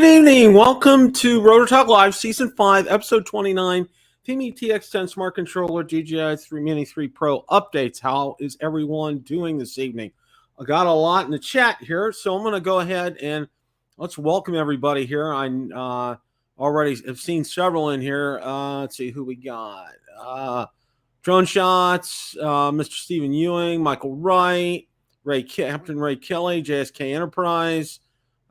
Good evening. Welcome to Rotor Talk Live, Season 5, Episode 29, Fimi TX10 Smart Controller, DJI Mini 3 Pro updates. How is everyone doing this evening? I got a lot in the chat here, so I'm going to go ahead and let's welcome everybody here. I already have seen several in here. Let's see who we got. Drone Shots, Mr. Stephen Ewing, Michael Wright, Captain Ray Kelly, JSK Enterprise.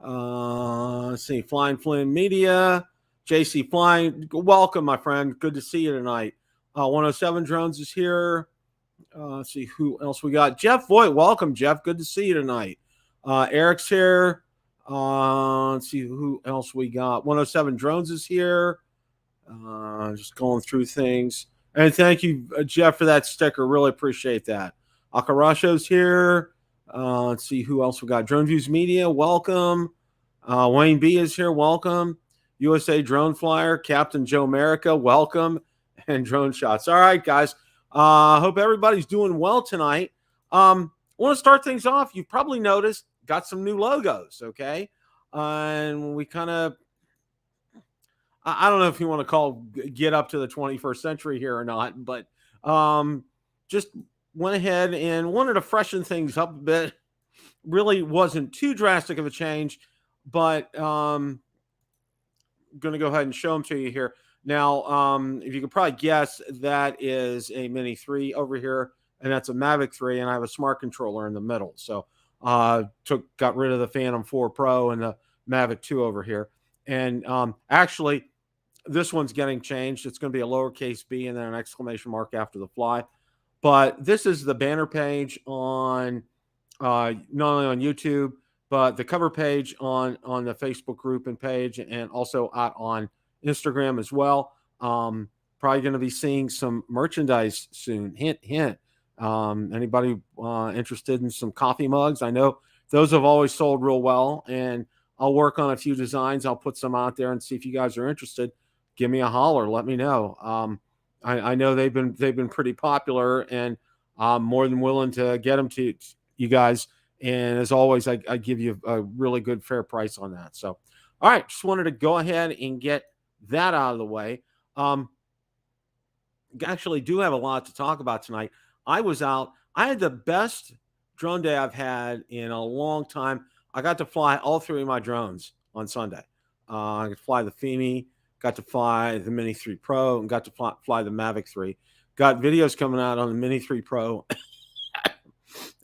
Let's see, Flying Flynn Media, JC Flying. Welcome, my friend. Good to see you tonight. 107 Drones is here. Let's see who else we got. Jeff Voigt, welcome, Jeff. Good to see you tonight. Eric's here. Let's see who else we got. 107 Drones is here. Just going through things. And thank you, Jeff, for that sticker. Really appreciate that. Akarasho's here. Let's see who else we got. Drone Views Media, welcome. Wayne B is here, welcome. USA Drone Flyer, Captain Joe America, welcome. And Drone Shots. All right, guys. Hope everybody's doing well tonight. Want to start things off. You've probably noticed, got some new logos, okay? And we kind of, I don't know if you want to get up to the 21st century here or not, but just went ahead and wanted to freshen things up a bit. Really wasn't too drastic of a change, but going to go ahead and show them to you here. Now, if you could probably guess, that is a Mini 3 over here, and that's a Mavic 3, and I have a smart controller in the middle. So got rid of the Phantom 4 Pro and the Mavic 2 over here. And actually, this one's getting changed. It's going to be a lowercase b and then an exclamation mark after the fly. But this is the banner page on not only on YouTube, but the cover page on the Facebook group and page, and also out on Instagram as well. Probably going to be seeing some merchandise soon. Hint, hint. Anybody interested in some coffee mugs? I know those have always sold real well, and I'll work on a few designs. I'll put some out there and see if you guys are interested. Give me a holler. Let me know. I know they've been pretty popular, and I'm more than willing to get them to you guys. And as always, I give you a really good fair price on that. So, all right, just wanted to go ahead and get that out of the way. Actually do have a lot to talk about tonight. I was out. I had the best drone day I've had in a long time. I got to fly all three of my drones on Sunday. I could fly the Fimi, got to fly the Mini 3 Pro, and got to fly the Mavic 3. Got videos coming out on the Mini 3 Pro.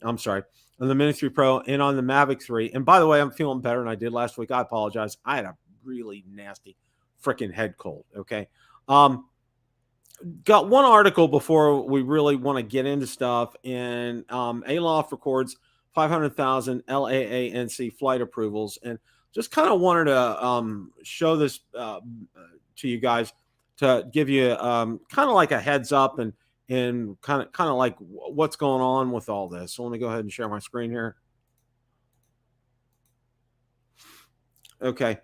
I'm sorry, on the Mini 3 Pro and on the Mavic 3. And by the way, I'm feeling better than I did last week. I apologize. I had a really nasty freaking head cold, okay? Got one article before we really want to get into stuff. And ALOFT Records 500,000 LAANC flight approvals. And just kind of wanted to show this to you guys to give you kind of like a heads up and kind of like what's going on with all this. So let me go ahead and share my screen here. Okay.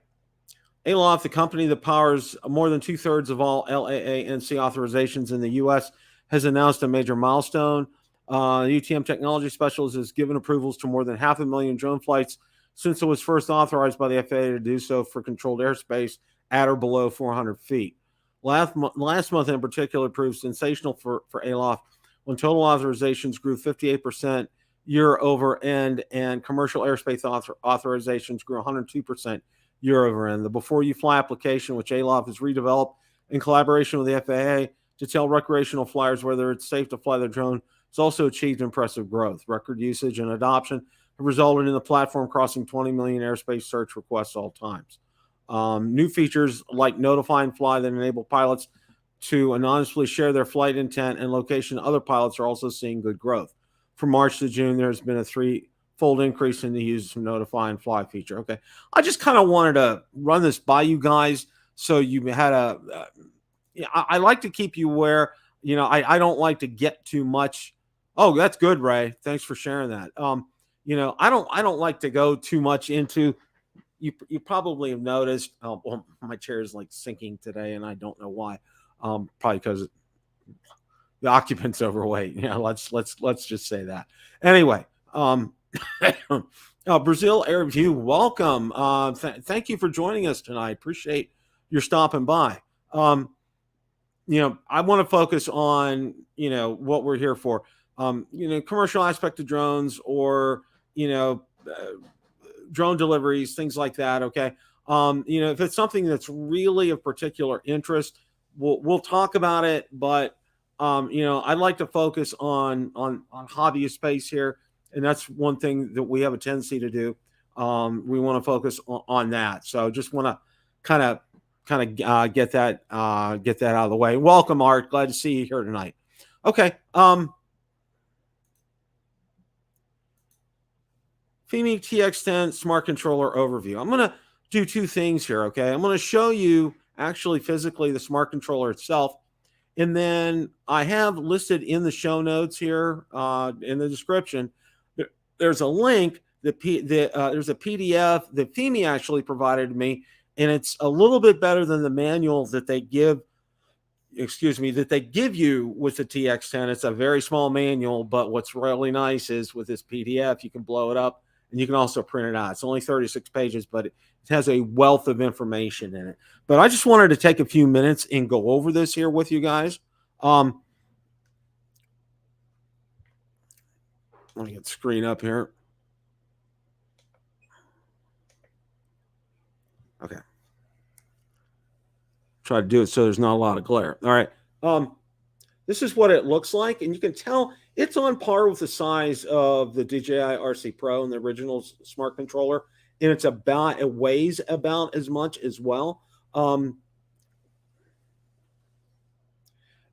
ALOFT, the company that powers more than 2/3 of all LAANC authorizations in the U.S., has announced a major milestone. UTM Technology Specialist has given approvals to more than 500,000 drone flights since it was first authorized by the FAA to do so for controlled airspace at or below 400 feet. Last month in particular proved sensational for ALOFT when total authorizations grew 58% year over end, and commercial airspace authorizations grew 102% year over end. The Before You Fly application, which ALOFT has redeveloped in collaboration with the FAA to tell recreational flyers whether it's safe to fly their drone, has also achieved impressive growth. Record usage and adoption have resulted in the platform crossing 20 million airspace search requests all times. New features like Notify and Fly that enable pilots to anonymously share their flight intent and location to other pilots are also seeing good growth. From March to June, there's been a threefold increase in the use of Notify and Fly feature. Okay, I just kind of wanted to run this by you guys so you had I like to keep you aware. You know, I don't like to get too much. Oh, that's good, Ray. Thanks for sharing that. You know, I don't like to go too much into. You probably have noticed. Well, my chair is like sinking today, and I don't know why. Probably because the occupant's overweight. Yeah, let's just say that. Anyway, Brazil Air View, welcome. Thank you for joining us tonight. Appreciate your stopping by. Um, I want to focus on, what we're here for. Commercial aspect of drones or, drone deliveries, things like that. Okay. If it's something that's really of particular interest, we'll talk about it. But I'd like to focus on hobbyist space here, and that's one thing that we have a tendency to do. We want to focus on that. So just want to kind of get that out of the way. Welcome, Art. Glad to see you here tonight. Okay. Fimi TX10 Smart Controller overview. I'm going to do two things here, okay? I'm going to show you actually physically the smart controller itself, and then I have listed in the show notes here in the description, there's a link, there's a PDF that Fimi actually provided me, and it's a little bit better than the manual that they give you with the TX10. It's a very small manual, but what's really nice is with this PDF, you can blow it up and you can also print it out. It's only 36 pages, but it has a wealth of information in it. But I just wanted to take a few minutes and go over this here with you guys. Let me get the screen up here. Okay. Try to do it so there's not a lot of glare. All right. This is what it looks like, and you can tell it's on par with the size of the DJI RC Pro and the original smart controller, and it weighs about as much as well.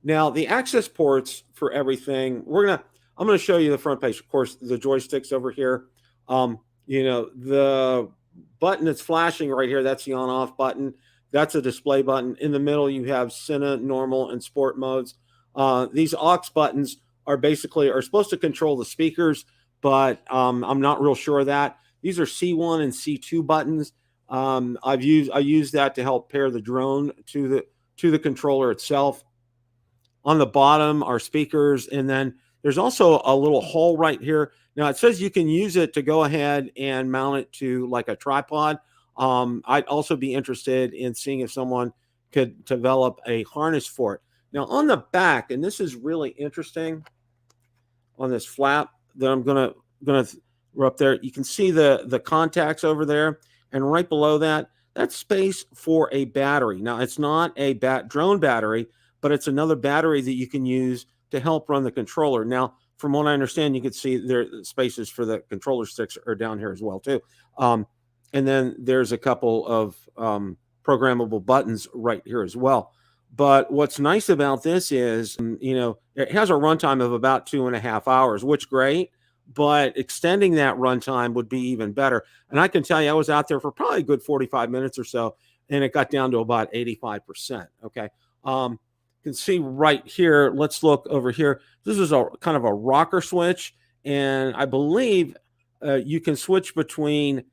Now the access ports for everything, I'm gonna show you the front page. Of course, the joysticks over here. The button that's flashing right here, that's the on-off button. That's a display button. In the middle, you have Cine, normal, and sport modes. These aux buttons are supposed to control the speakers, but I'm not real sure of that. These are C1 and C2 buttons. I use that to help pair the drone to the controller itself. On the bottom are speakers, and then there's also a little hole right here. Now it says you can use it to go ahead and mount it to like a tripod. I'd also be interested in seeing if someone could develop a harness for it. Now on the back, and this is really interesting, on this flap that I'm gonna up there, you can see the contacts over there, and right below that, that's space for a battery. Now it's not a drone battery, but it's another battery that you can use to help run the controller. Now, from what I understand, you can see there spaces for the controller sticks are down here as well too. And then there's a couple of programmable buttons right here as well. But what's nice about this is, it has a runtime of about 2.5 hours, which great, but extending that runtime would be even better. And I can tell you, I was out there for probably a good 45 minutes or so, and it got down to about 85%. Okay. You can see right here, let's look over here. This is a kind of a rocker switch, and I believe you can switch between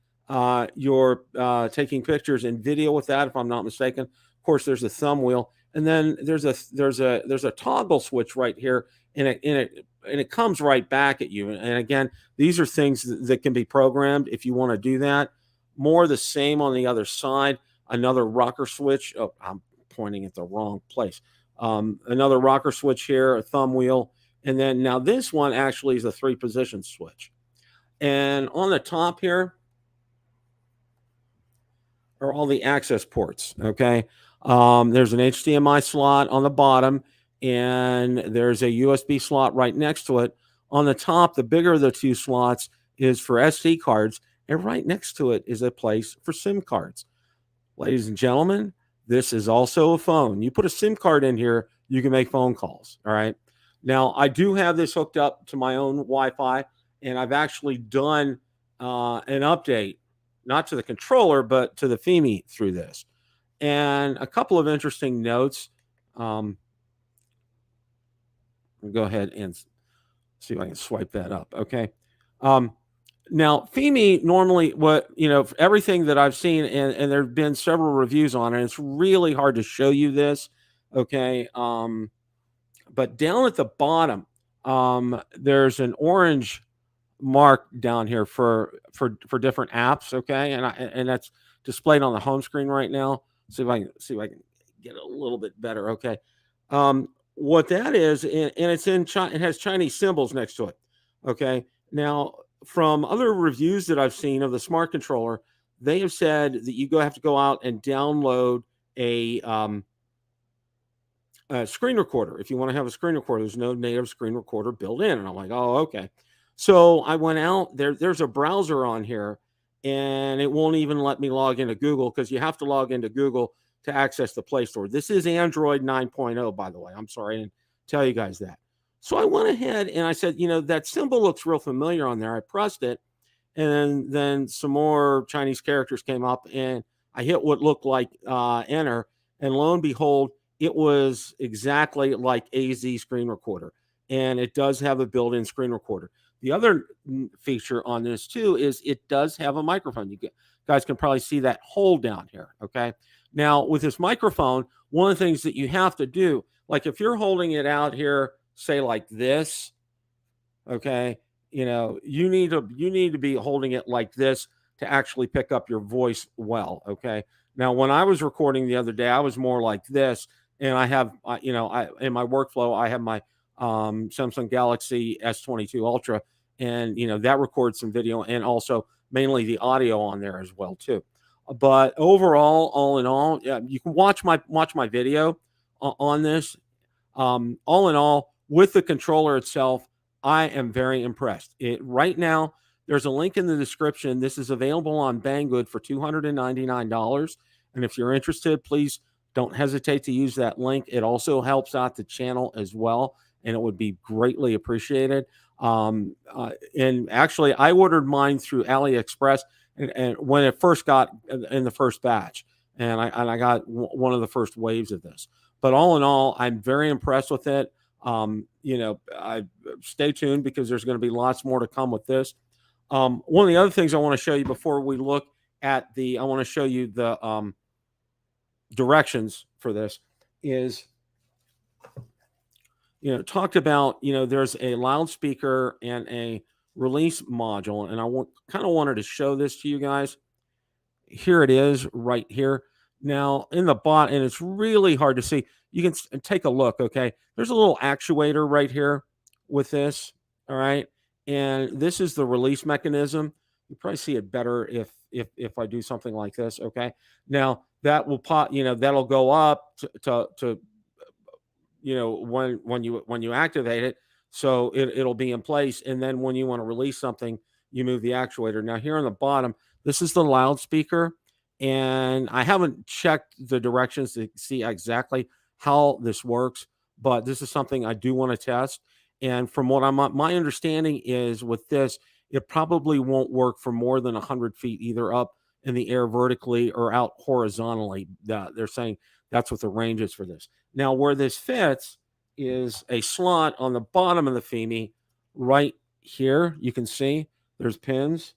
your taking pictures and video with that, if I'm not mistaken. Of course, there's a thumb wheel, and then there's a toggle switch right here, and it comes right back at you. And again, these are things that can be programmed if you want to do that. More the same on the other side. Another rocker switch. Oh, I'm pointing at the wrong place. Another rocker switch here, a thumb wheel, and then now this one actually is a 3-position switch. And on the top here are all the access ports. Okay. There's an HDMI slot on the bottom, and there's a USB slot right next to it. On the top, the bigger of the two slots is for SD cards, and right next to it is a place for SIM cards. Ladies and gentlemen, this is also a phone. You put a SIM card in here, you can make phone calls. All right. Now, I do have this hooked up to my own Wi-Fi, and I've actually done an update, not to the controller, but to the Fimi through this. And a couple of interesting notes. I'll go ahead and see if I can swipe that up. Okay. Now, Fimi normally, everything that I've seen, and there have been several reviews on it, it's really hard to show you this. Okay. But down at the bottom, there's an orange mark down here for different apps, okay, and that's displayed on the home screen right now. See if I can get it a little bit better. Okay, what that is, and it's in China, it has Chinese symbols next to it. Okay, now from other reviews that I've seen of the smart controller, they have said that you have to go out and download a screen recorder. If you want to have a screen recorder, there's no native screen recorder built in. And I'm like, oh, okay. So I went out there. There's a browser on here, and it won't even let me log into Google because you have to log into Google to access the Play Store. This is Android 9.0, by the way. I'm sorry I didn't tell you guys that. So I went ahead and I said, that symbol looks real familiar on there. I pressed it, and then some more Chinese characters came up, and I hit what looked like enter, and lo and behold, it was exactly like AZ screen recorder, and it does have a built-in screen recorder. The other feature on this too is it does have a microphone. You guys can probably see that hole down here. Okay. Now with this microphone, one of the things that you have to do, like if you're holding it out here, say like this, okay, you need to be holding it like this to actually pick up your voice well. Okay. Now, when I was recording the other day, I was more like this, and I have, in my workflow, I have my Samsung Galaxy S22 Ultra, and that records some video and also mainly the audio on there as well too. But overall, all in all, yeah, you can watch my video on this. All in all, with the controller itself, I am very impressed. Right now, there's a link in the description. This is available on Banggood for $299. And if you're interested, please don't hesitate to use that link. It also helps out the channel as well, and it would be greatly appreciated. And actually, I ordered mine through AliExpress, and when it first got in the first batch, and I got one of the first waves of this. But all in all, I'm very impressed with it. I stay tuned because there's going to be lots more to come with this. One of the other things I want to show you before we look at I want to show you the directions for this is, talked about, there's a loudspeaker and a release module, and I kind of wanted to show this to you guys. Here it is right here. Now in the bot, and it's really hard to see. You can take a look. Okay. There's a little actuator right here with this. All right. And this is the release mechanism. You probably see it better if I do something like this. Okay. Now that will pop, that'll go up to when you activate it. So it'll be in place. And then when you want to release something, you move the actuator. Now here on the bottom, this is the loudspeaker. And I haven't checked the directions to see exactly how this works, but this is something I do want to test. And from what my understanding is with this, it probably won't work for more than 100 feet, either up in the air vertically or out horizontally. They're saying that's what the range is for this. Now, where this fits is a slot on the bottom of the Fimi right here. You can see there's pins,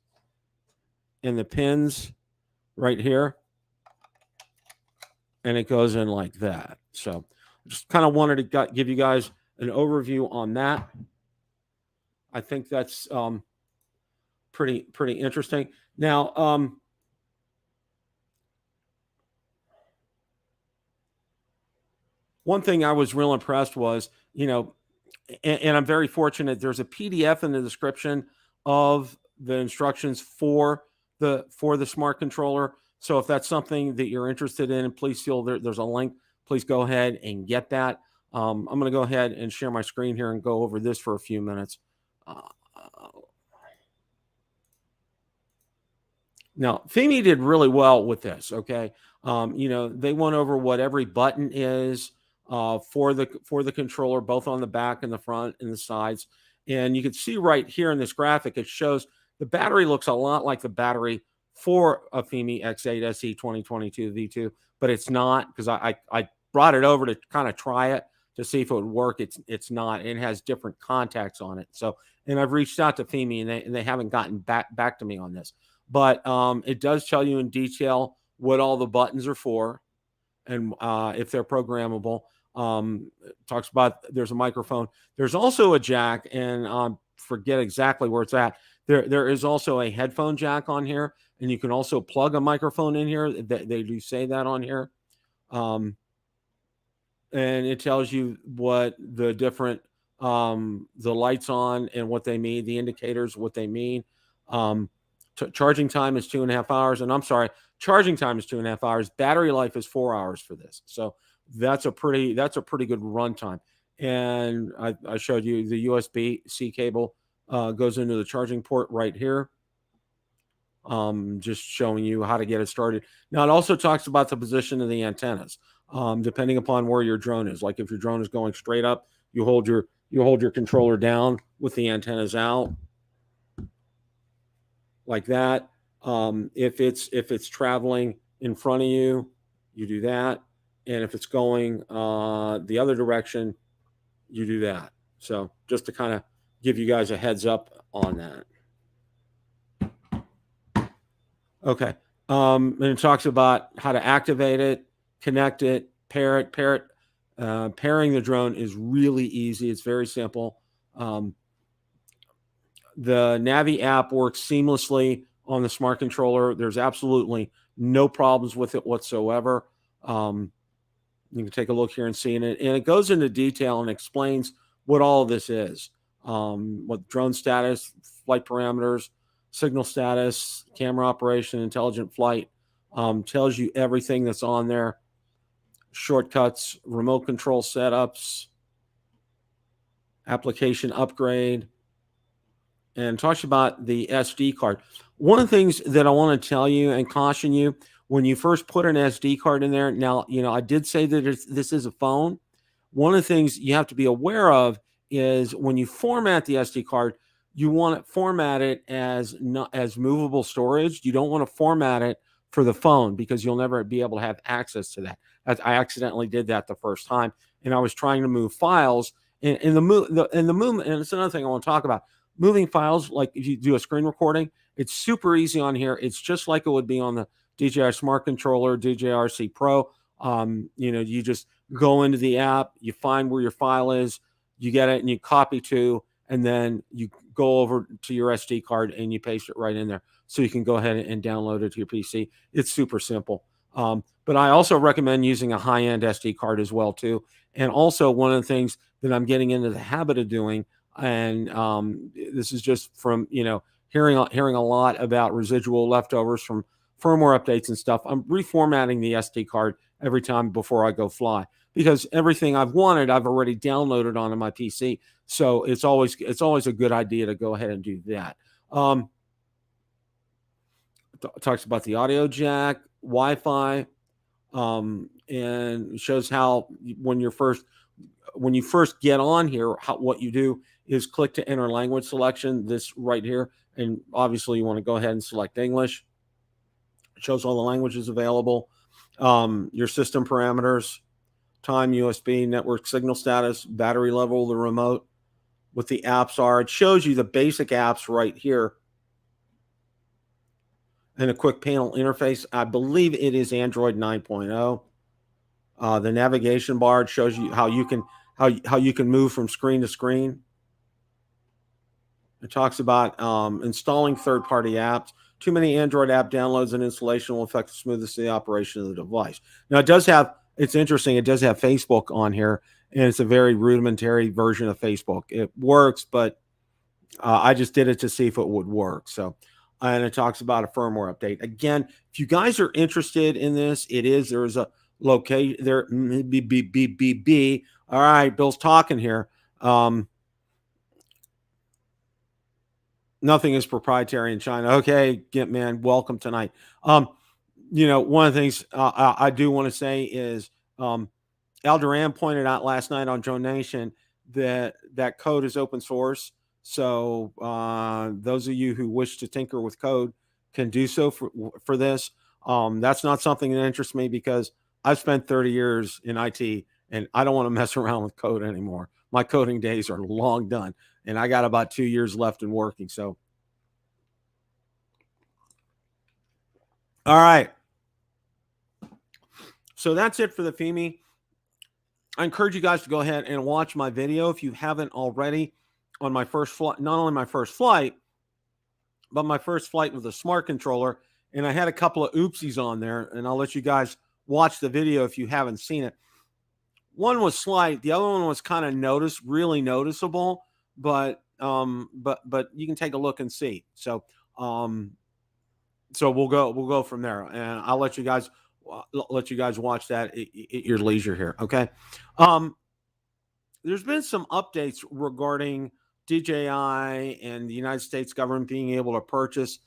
and the pins right here, and it goes in like that. So just kind of wanted to give you guys an overview on that. I think that's pretty interesting. Now, one thing I was real impressed was, and I'm very fortunate, there's a PDF in the description of the instructions for the smart controller. So if that's something that you're interested in, please feel there's a link. Please go ahead and get that. I'm going to go ahead and share my screen here and go over this for a few minutes. Now, Fimi did really well with this. Okay, they went over what every button is for the controller, both on the back and the front and the sides. And you can see right here in this graphic, it shows the battery looks a lot like the battery for a Fimi X8 SE 2022 V2, but it's not, because I brought it over to kind of try it to see if it would work. It's not. It has different contacts on it. So, and I've reached out to Fimi, and they haven't gotten back to me on this. But it does tell you in detail what all the buttons are for, and if they're programmable. It talks about there's a microphone. There's also a jack, and forget exactly where it's at. There is also a headphone jack on here, and you can also plug a microphone in here. They do say that on here. And it tells you what the different the lights on and what they mean, the indicators, what they mean. Charging time is 2.5 hours, and I'm sorry, charging time is 2.5 hours. Battery life is 4 hours for this, so that's a pretty good runtime. And I showed you the USB-C cable goes into the charging port right here. Just showing you how to get it started. Now it also talks about the position of the antennas, depending upon where your drone is. Like if your drone is going straight up, you hold your controller down with the antennas out, like that. If it's traveling in front of you, you do that, and if it's going the other direction, you do that. So just to kind of give you guys a heads up on that. Okay. And it talks about how to activate it, connect it, pair it. Pairing the drone is really easy. It's very simple. The Navi app works seamlessly on the smart controller. There's absolutely no problems with it whatsoever. You can take a look here and see it. And it goes into detail and explains what all of this is. What drone status, flight parameters, signal status, camera operation, intelligent flight, tells you everything that's on there. Shortcuts, remote control setups, application upgrade, and talks about the SD card. One of the things that I want to tell you and caution you, when you first put an SD card in there, now, I did say that this is a phone. One of the things you have to be aware of is when you format the SD card, you want to format it as movable storage. You don't want to format it for the phone because you'll never be able to have access to that. I accidentally did that the first time, and I was trying to move files in the movement. And it's another thing I want to talk about. Moving files, like if you do a screen recording, it's super easy on here. It's just like it would be on the DJI Smart Controller, DJI RC Pro. You just go into the app, you find where your file is, you get it, and you copy to, and then you go over to your SD card and you paste it right in there. So you can go ahead and download it to your PC. It's super simple. But I also recommend using a high-end SD card as well, too. And also one of the things that I'm getting into the habit of doing, and this is just from, hearing a lot about residual leftovers from firmware updates and stuff. I'm reformatting the SD card every time before I go fly, because everything I've wanted, I've already downloaded onto my PC. So it's always a good idea to go ahead and do that. Talks about the audio jack, Wi-Fi, and shows how when you first get on here, what you do is click to enter language selection, this right here. And obviously you want to go ahead and select English. It shows all the languages available, your system parameters, time, USB, network signal status, battery level, the remote, what the apps are. It shows you the basic apps right here. And a quick panel interface. I believe it is Android 9.0. The navigation bar shows you how you can move from screen to screen. It talks about installing third-party apps. Too many Android app downloads and installation will affect the smoothness of the operation of the device. Now, it's interesting, it does have Facebook on here, and it's a very rudimentary version of Facebook. It works, but I just did it to see if it would work. So, and it talks about a firmware update. Again, if you guys are interested in this, there's a location there. All right, Bill's talking here. Nothing is proprietary in China. Okay, man, welcome tonight. One of the things I do want to say is Al Duran pointed out last night on Drone Nation that code is open source. So those of you who wish to tinker with code can do so for this. That's not something that interests me because I've spent 30 years in IT and I don't want to mess around with code anymore. My coding days are long done, and I got about 2 years left in working. So, all right. So that's it for the Fimi. I encourage you guys to go ahead and watch my video if you haven't already. on my first flight, not only my first flight, but my first flight with a smart controller. And I had a couple of oopsies on there, and I'll let you guys watch the video if you haven't seen it. One was slight, the other one was kind of really noticeable, but you can take a look and see. So we'll go from there, and I'll let you guys watch that at your leisure here. Okay. There's been some updates regarding DJI and the United States government being able to purchase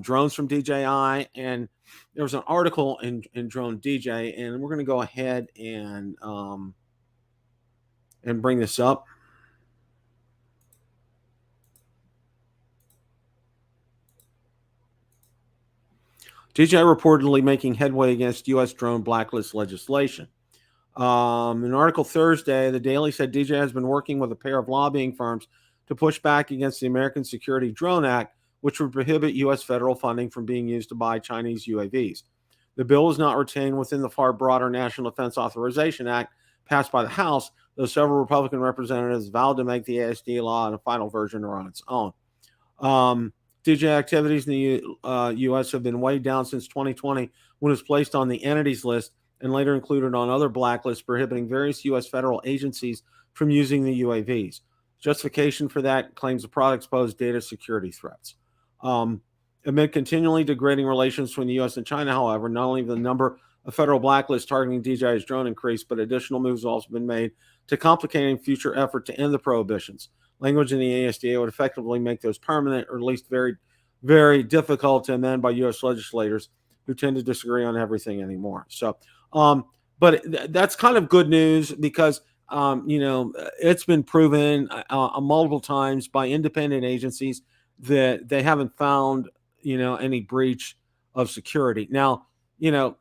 drones from DJI, and there was an article in Drone DJ, and we're going to go ahead and bring this up. DJI reportedly making headway against U.S. drone blacklist legislation. In an article Thursday, the Daily said DJI has been working with a pair of lobbying firms to push back against the American Security Drone Act, which would prohibit U.S. federal funding from being used to buy Chinese UAVs. The bill is not retained within the far broader National Defense Authorization Act passed by the House, though several Republican representatives vowed to make the ASD law in a final version or on its own. DJI activities in the U.S. have been weighed down since 2020 when it was placed on the entities list and later included on other blacklists prohibiting various U.S. federal agencies from using the UAVs. Justification for that claims the products pose data security threats. Amid continually degrading relations between the U.S. and China, however, not only the number of federal blacklists targeting DJI's drone increased, but additional moves have also been made to complicating future effort to end the prohibitions. Language in the ASDA would effectively make those permanent, or at least very, very difficult to amend by U.S. legislators who tend to disagree on everything anymore. So, but that's kind of good news because, it's been proven multiple times by independent agencies that they haven't found, any breach of security. Now, the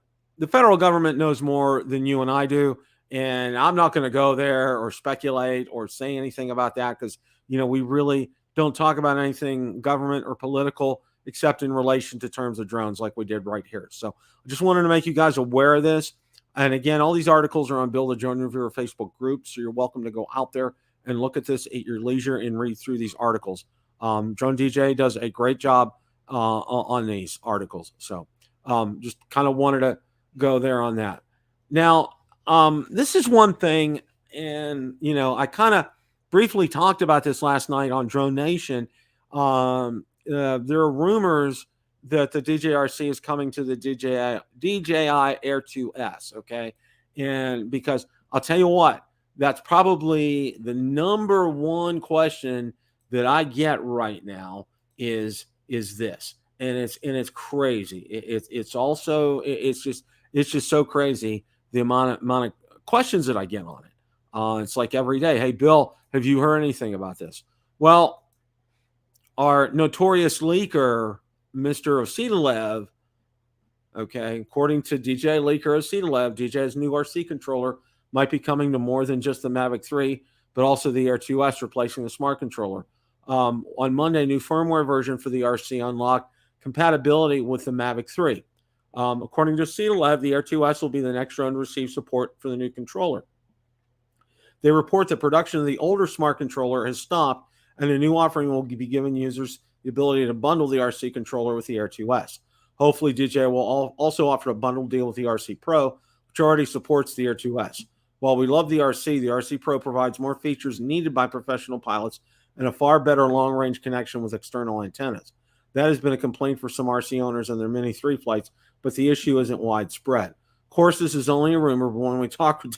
federal government knows more than you and I do. And I'm not going to go there or speculate or say anything about that because, we really don't talk about anything government or political except in relation to terms of drones like we did right here. So I just wanted to make you guys aware of this. And again, all these articles are on Build a Drone Reviewer Facebook group. So you're welcome to go out there and look at this at your leisure and read through these articles. Drone DJ does a great job on these articles. So just kind of wanted to go there on that. Now, this is one thing, and, I kind of briefly talked about this last night on Drone Nation. There are rumors that the DJI RC is coming to the DJI Air 2S, okay? And because I'll tell you what, that's probably the number one question that I get right now is this. And it's crazy. It's just so crazy the amount of questions that I get on it. It's like every day, hey, Bill, have you heard anything about this? Well, our notorious leaker, Mr. Ositalev, okay, according to DJI leaker Ositalev, DJI's new RC controller might be coming to more than just the Mavic 3, but also the Air 2S, replacing the Smart Controller. On Monday, new firmware version for the RC unlocked compatibility with the Mavic 3. According to Ositalev, the Air 2S will be the next drone to receive support for the new controller. They report that production of the older Smart Controller has stopped, and a new offering will be giving users the ability to bundle the RC controller with the Air 2S. Hopefully, DJI will also offer a bundled deal with the RC Pro, which already supports the Air 2S. While we love the RC Pro provides more features needed by professional pilots and a far better long-range connection with external antennas. That has been a complaint for some RC owners on their Mini 3 flights, but the issue isn't widespread. Of course, this is only a rumor, but when we talked with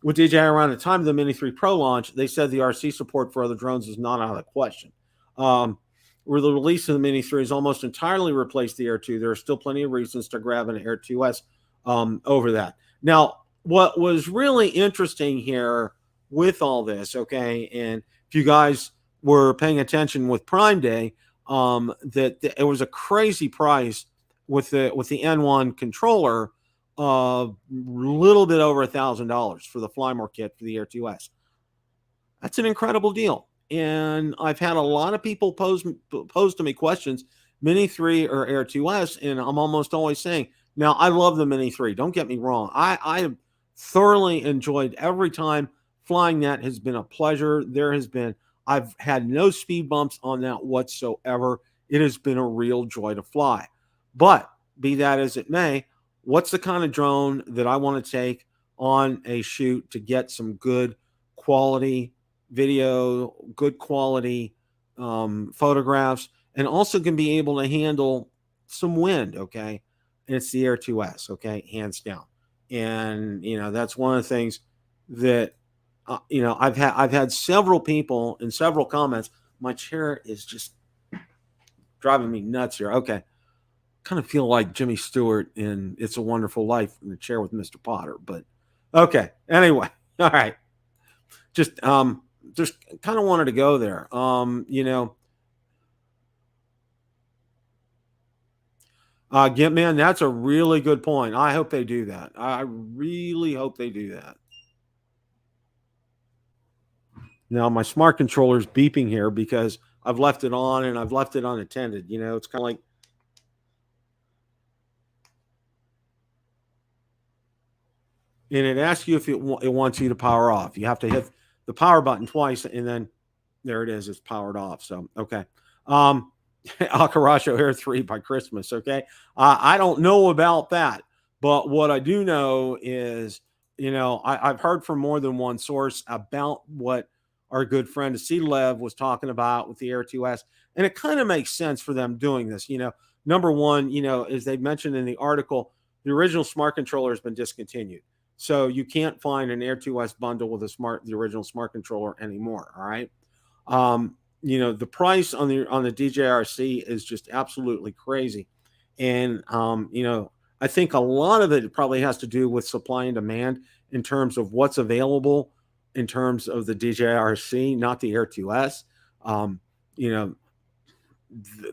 with DJI around the time of the Mini 3 Pro launch, they said the RC support for other drones is not out of the question. Where the release of the Mini 3 has almost entirely replaced the Air 2, there are still plenty of reasons to grab an Air 2S over that. Now, what was really interesting here with all this, okay, and if you guys were paying attention with Prime Day, that it was a crazy price with the N1 controller, a little bit over $1,000 for the Fly More kit for the Air 2S. That's an incredible deal. And I've had a lot of people pose to me questions, Mini 3 or Air 2S, and I'm almost always saying, now I love the Mini 3. Don't get me wrong. I have thoroughly enjoyed every time flying that has been a pleasure. I've had no speed bumps on that whatsoever. It has been a real joy to fly. But be that as it may, what's the kind of drone that I want to take on a shoot to get some good quality video, good quality photographs, and also can be able to handle some wind, okay? And it's the Air 2S, okay, hands down. And that's one of the things that I've had several people in several comments. My chair is just driving me nuts here. Okay, kind of feel like Jimmy Stewart in It's a Wonderful Life in the chair with Mr. Potter, but okay. Anyway, all right. Just kind of wanted to go there. Man, that's a really good point. I hope they do that. I really hope they do that. Now my smart controller is beeping here because I've left it on and I've left it unattended. It's kind of like, and it asks you if it wants you to power off. You have to hit the power button twice, and then there it is. It's powered off. So, okay. Alcarracho Air 3 by Christmas. Okay. I don't know about that, but what I do know is, I've heard from more than one source about what our good friend Lev was talking about with the Air 2S. And it kind of makes sense for them doing this. Number one, as they mentioned in the article, the original smart controller has been discontinued. So you can't find an Air 2S bundle with the original smart controller anymore. All right. The price on the DJI RC is just absolutely crazy. And, I think a lot of it probably has to do with supply and demand in terms of what's available in terms of the DJI RC, not the Air 2S.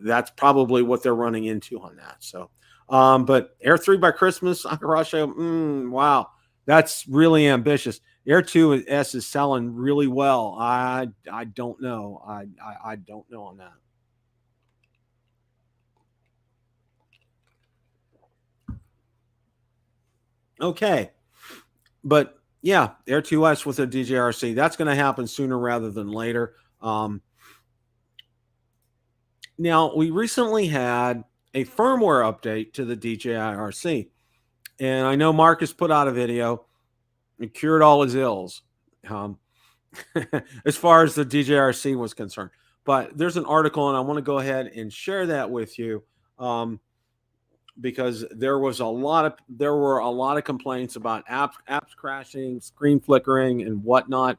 That's probably what they're running into on that. So, but Air 3 by Christmas, Akarashi, wow, that's really ambitious. Air 2S is selling really well. I don't know. I don't know on that. Okay. But yeah, Air 2S with a DJI RC, that's going to happen sooner rather than later. Now, we recently had a firmware update to the DJI RC. And I know Marcus put out a video and cured all his ills as far as the DJI RC was concerned. But there's an article, and I want to go ahead and share that with you because there were a lot of complaints about apps crashing, screen flickering, and whatnot.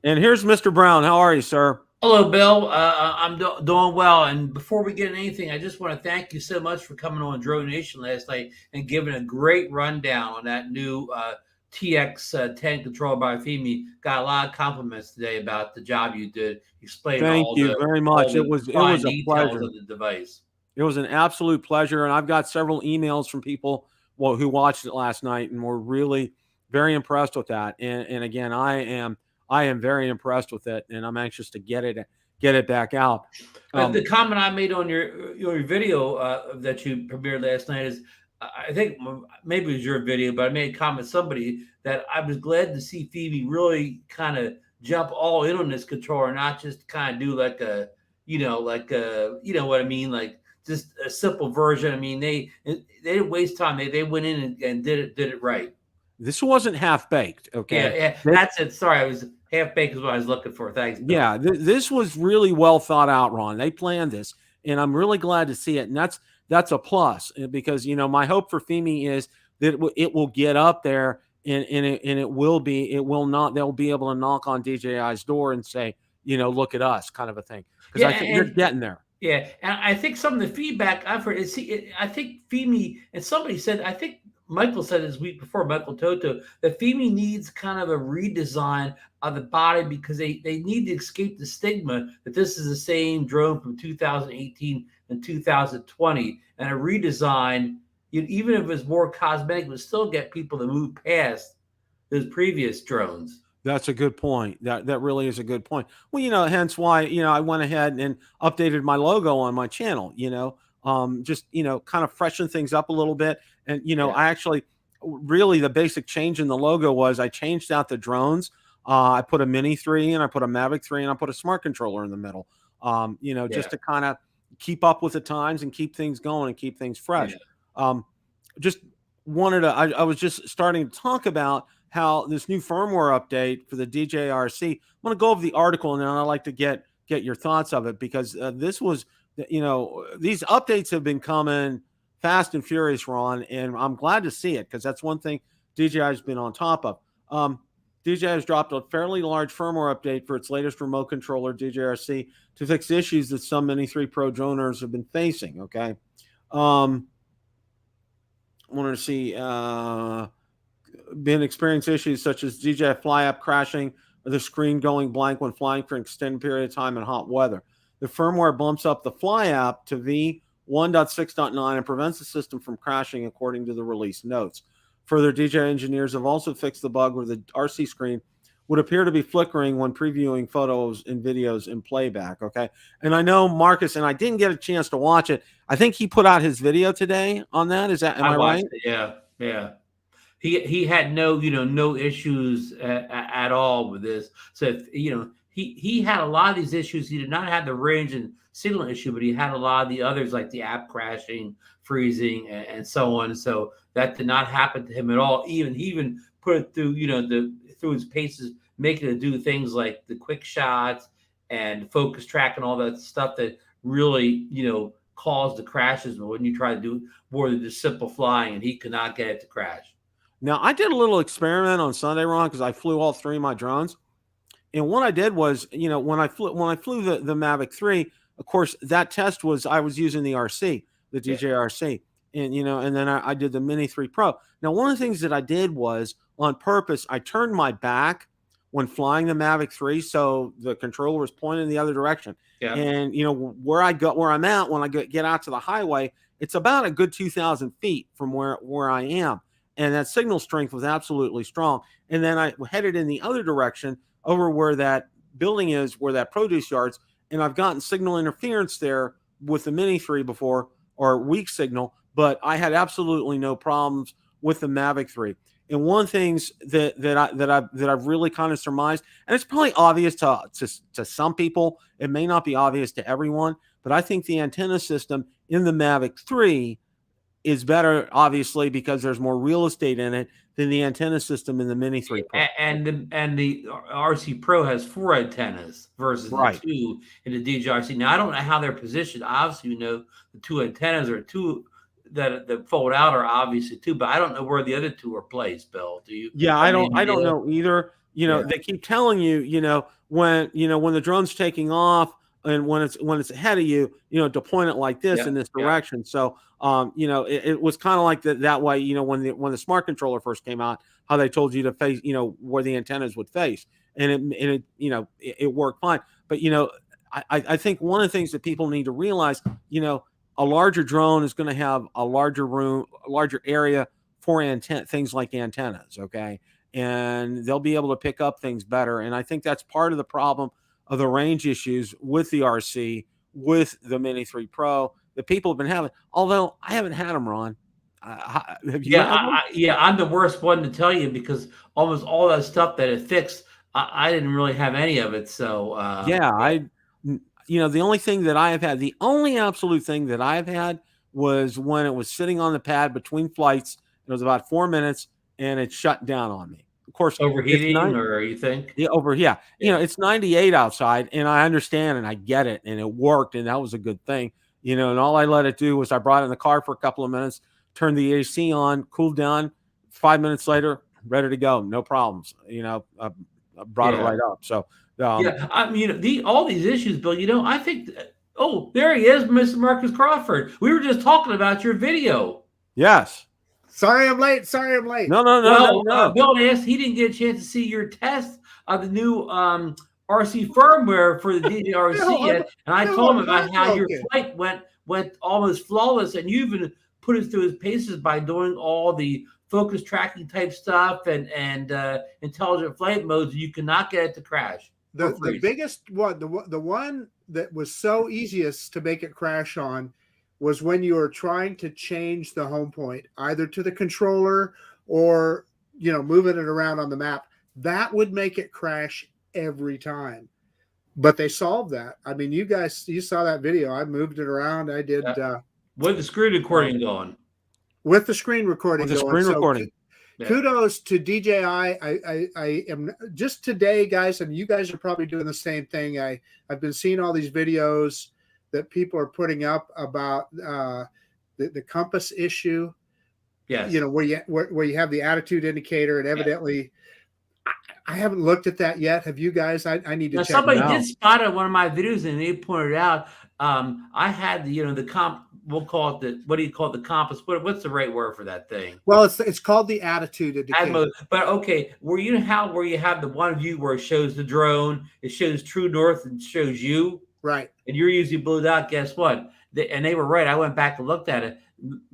And here's Mr. Brown. How are you, sir? Hello, Bill. I'm doing well. And before we get into anything, I just want to thank you so much for coming on Drone Nation last night and giving a great rundown on that new TX10 controller by Fimi. Got a lot of compliments today about the job you did. Explaining Thank you very much. It was a pleasure. Of the device. It was an absolute pleasure, and I've got several emails from people who watched it last night and were really very impressed with that. And again, I am very impressed with it, and I'm anxious to get it back out. The comment I made on your video that you premiered last night is, I think maybe it was your video, but I made a comment to somebody that I was glad to see Fimi really kind of jump all in on this controller, not just kind of do like you know what I mean, like just a simple version. I mean, they didn't waste time. They went in and did it right. This wasn't half baked. Okay. Yeah, that's it. Sorry, I was half baked is what I was looking for. Thanks. Bill. Yeah, this was really well thought out, Ron. They planned this, and I'm really glad to see it. And that's a plus because my hope for Fimi is that it will get up there and they'll be able to knock on DJI's door and say, look at us, kind of a thing. Because I think you're getting there. Yeah, and I think some of the feedback I've heard is, I think Fimi, and somebody said, I think Michael said this week before, Michael Toto, that Fimi needs kind of a redesign of the body because they need to escape the stigma that this is the same drone from 2018 and 2020, and a redesign, even if it's more cosmetic, would still get people to move past those previous drones. That's a good point. That really is a good point. Well, hence why, I went ahead and updated my logo on my channel, just, kind of freshen things up a little bit. And, I actually, really the basic change in the logo was I changed out the drones. I put a Mini 3 in, I put a Mavic 3, and I put a Smart Controller in the middle. Just to kind of keep up with the times and keep things going and keep things fresh. Just wanted to, I was just starting to talk about how this new firmware update for the DJI RC. I'm going to go over the article, and then I'd like to get your thoughts of it, because this was, these updates have been coming fast and furious, Ron, and I'm glad to see it, because that's one thing DJI has been on top of. DJI has dropped a fairly large firmware update for its latest remote controller, DJI RC, to fix issues that some Mini 3 Pro drone owners have been facing. Okay. Wanted to see, been experiencing issues such as DJI Fly app crashing or the screen going blank when flying for an extended period of time in hot weather. The firmware bumps up the Fly app to V1.6.9 and prevents the system from crashing, according to the release notes. Further, DJI engineers have also fixed the bug where the RC screen would appear to be flickering when previewing photos and videos in playback. Okay. And I know Marcus, and I didn't get a chance to watch it, I think he put out his video today on that. Am I right? It, yeah. He had no issues at all with this. So he had a lot of these issues. He did not have the range and signal issue, but he had a lot of the others, like the app crashing, freezing, and so on. So that did not happen to him at all. He even put it through through his paces, making it do things like the quick shots and focus track and all that stuff that really caused the crashes when you try to do more than just simple flying, and he could not get it to crash. Now, I did a little experiment on Sunday, Ron, because I flew all 3 of my drones. And what I did was, when I flew the Mavic 3, of course, that test was I was using the RC, the DJI RC. And, and then I did the Mini 3 Pro. Now, one of the things that I did was, on purpose, I turned my back when flying the Mavic 3, so the controller was pointing in the other direction. Yeah. And, where I'm at, when I get out to the highway, it's about a good 2,000 feet from where I am. And that signal strength was absolutely strong. And then I headed in the other direction over where that building is, where that produce yard's, and I've gotten signal interference there with the Mini 3 before, or weak signal, but I had absolutely no problems with the Mavic 3. And one of the things that I've really kind of surmised, and it's probably obvious to some people, it may not be obvious to everyone, but I think the antenna system in the Mavic 3 is better, obviously, because there's more real estate in it than the antenna system in the Mini 3 Pro. And the RC Pro has 4 antennas versus the 2 in the DJI RC. Now, I don't know how they're positioned. Obviously, the 2 antennas are 2 that fold out are obviously 2, but I don't know where the other 2 are placed, Bill. Do you? Yeah, I don't know either. They keep telling you, when the drone's taking off, and when it's ahead of you, to point it like this in this direction. So, it was kind of like that way, when the Smart Controller first came out, how they told you to face, where the antennas would face, and it worked fine. But, I think one of the things that people need to realize, a larger drone is going to have a larger room, a larger area for things like antennas. Okay. And they'll be able to pick up things better. And I think that's part of the problem of the range issues with the RC, with the Mini 3 Pro that people have been having, although I haven't had them, Ron. Have you? I'm the worst one to tell you, because almost all that stuff that it fixed, I didn't really have any of it. So the only thing that I have had, the only absolute thing that I've had was when it was sitting on the pad between flights. It was about 4 minutes and it shut down on me. Of course, overheating, or you think? Yeah. It's 98 outside, and I understand and I get it, and it worked, and that was a good thing. And all I let it do was I brought it in the car for a couple of minutes, turned the AC on, cooled down. 5 minutes later, ready to go, no problems. I brought it right up. So all these issues, Bill. I think. Oh, there he is, Mr. Marcus Crawford. We were just talking about your video. Yes. Sorry, I'm late. No. Bill asked, he didn't get a chance to see your test of the new RC firmware for the DJI RC yet, and I told him about how your flight went almost flawless, and you even put it through his paces by doing all the focus tracking type stuff and intelligent flight modes. You cannot get it to crash. The biggest one, the one that was so easiest to make it crash on, was when you were trying to change the home point, either to the controller or, moving it around on the map, that would make it crash every time. But they solved that. I mean, you saw that video. I moved it around. I did with the screen recording going. With the screen recording With the going. screen recording. Kudos to DJI. I am just today, guys, and you guys are probably doing the same thing. I've been seeing all these videos that people are putting up about the compass issue. Yes. Where you have the attitude indicator, and evidently, I haven't looked at that yet. Have you guys? I need to check. Somebody did spot it on one of my videos, and they pointed out. I had the comp. We'll call it what do you call it? The compass. What's the right word for that thing? Well, it's called the attitude indicator. But okay, where you have the one view where it shows the drone, it shows true north and shows you. Right. And you're usually blued out. Guess what? They were right. I went back and looked at it.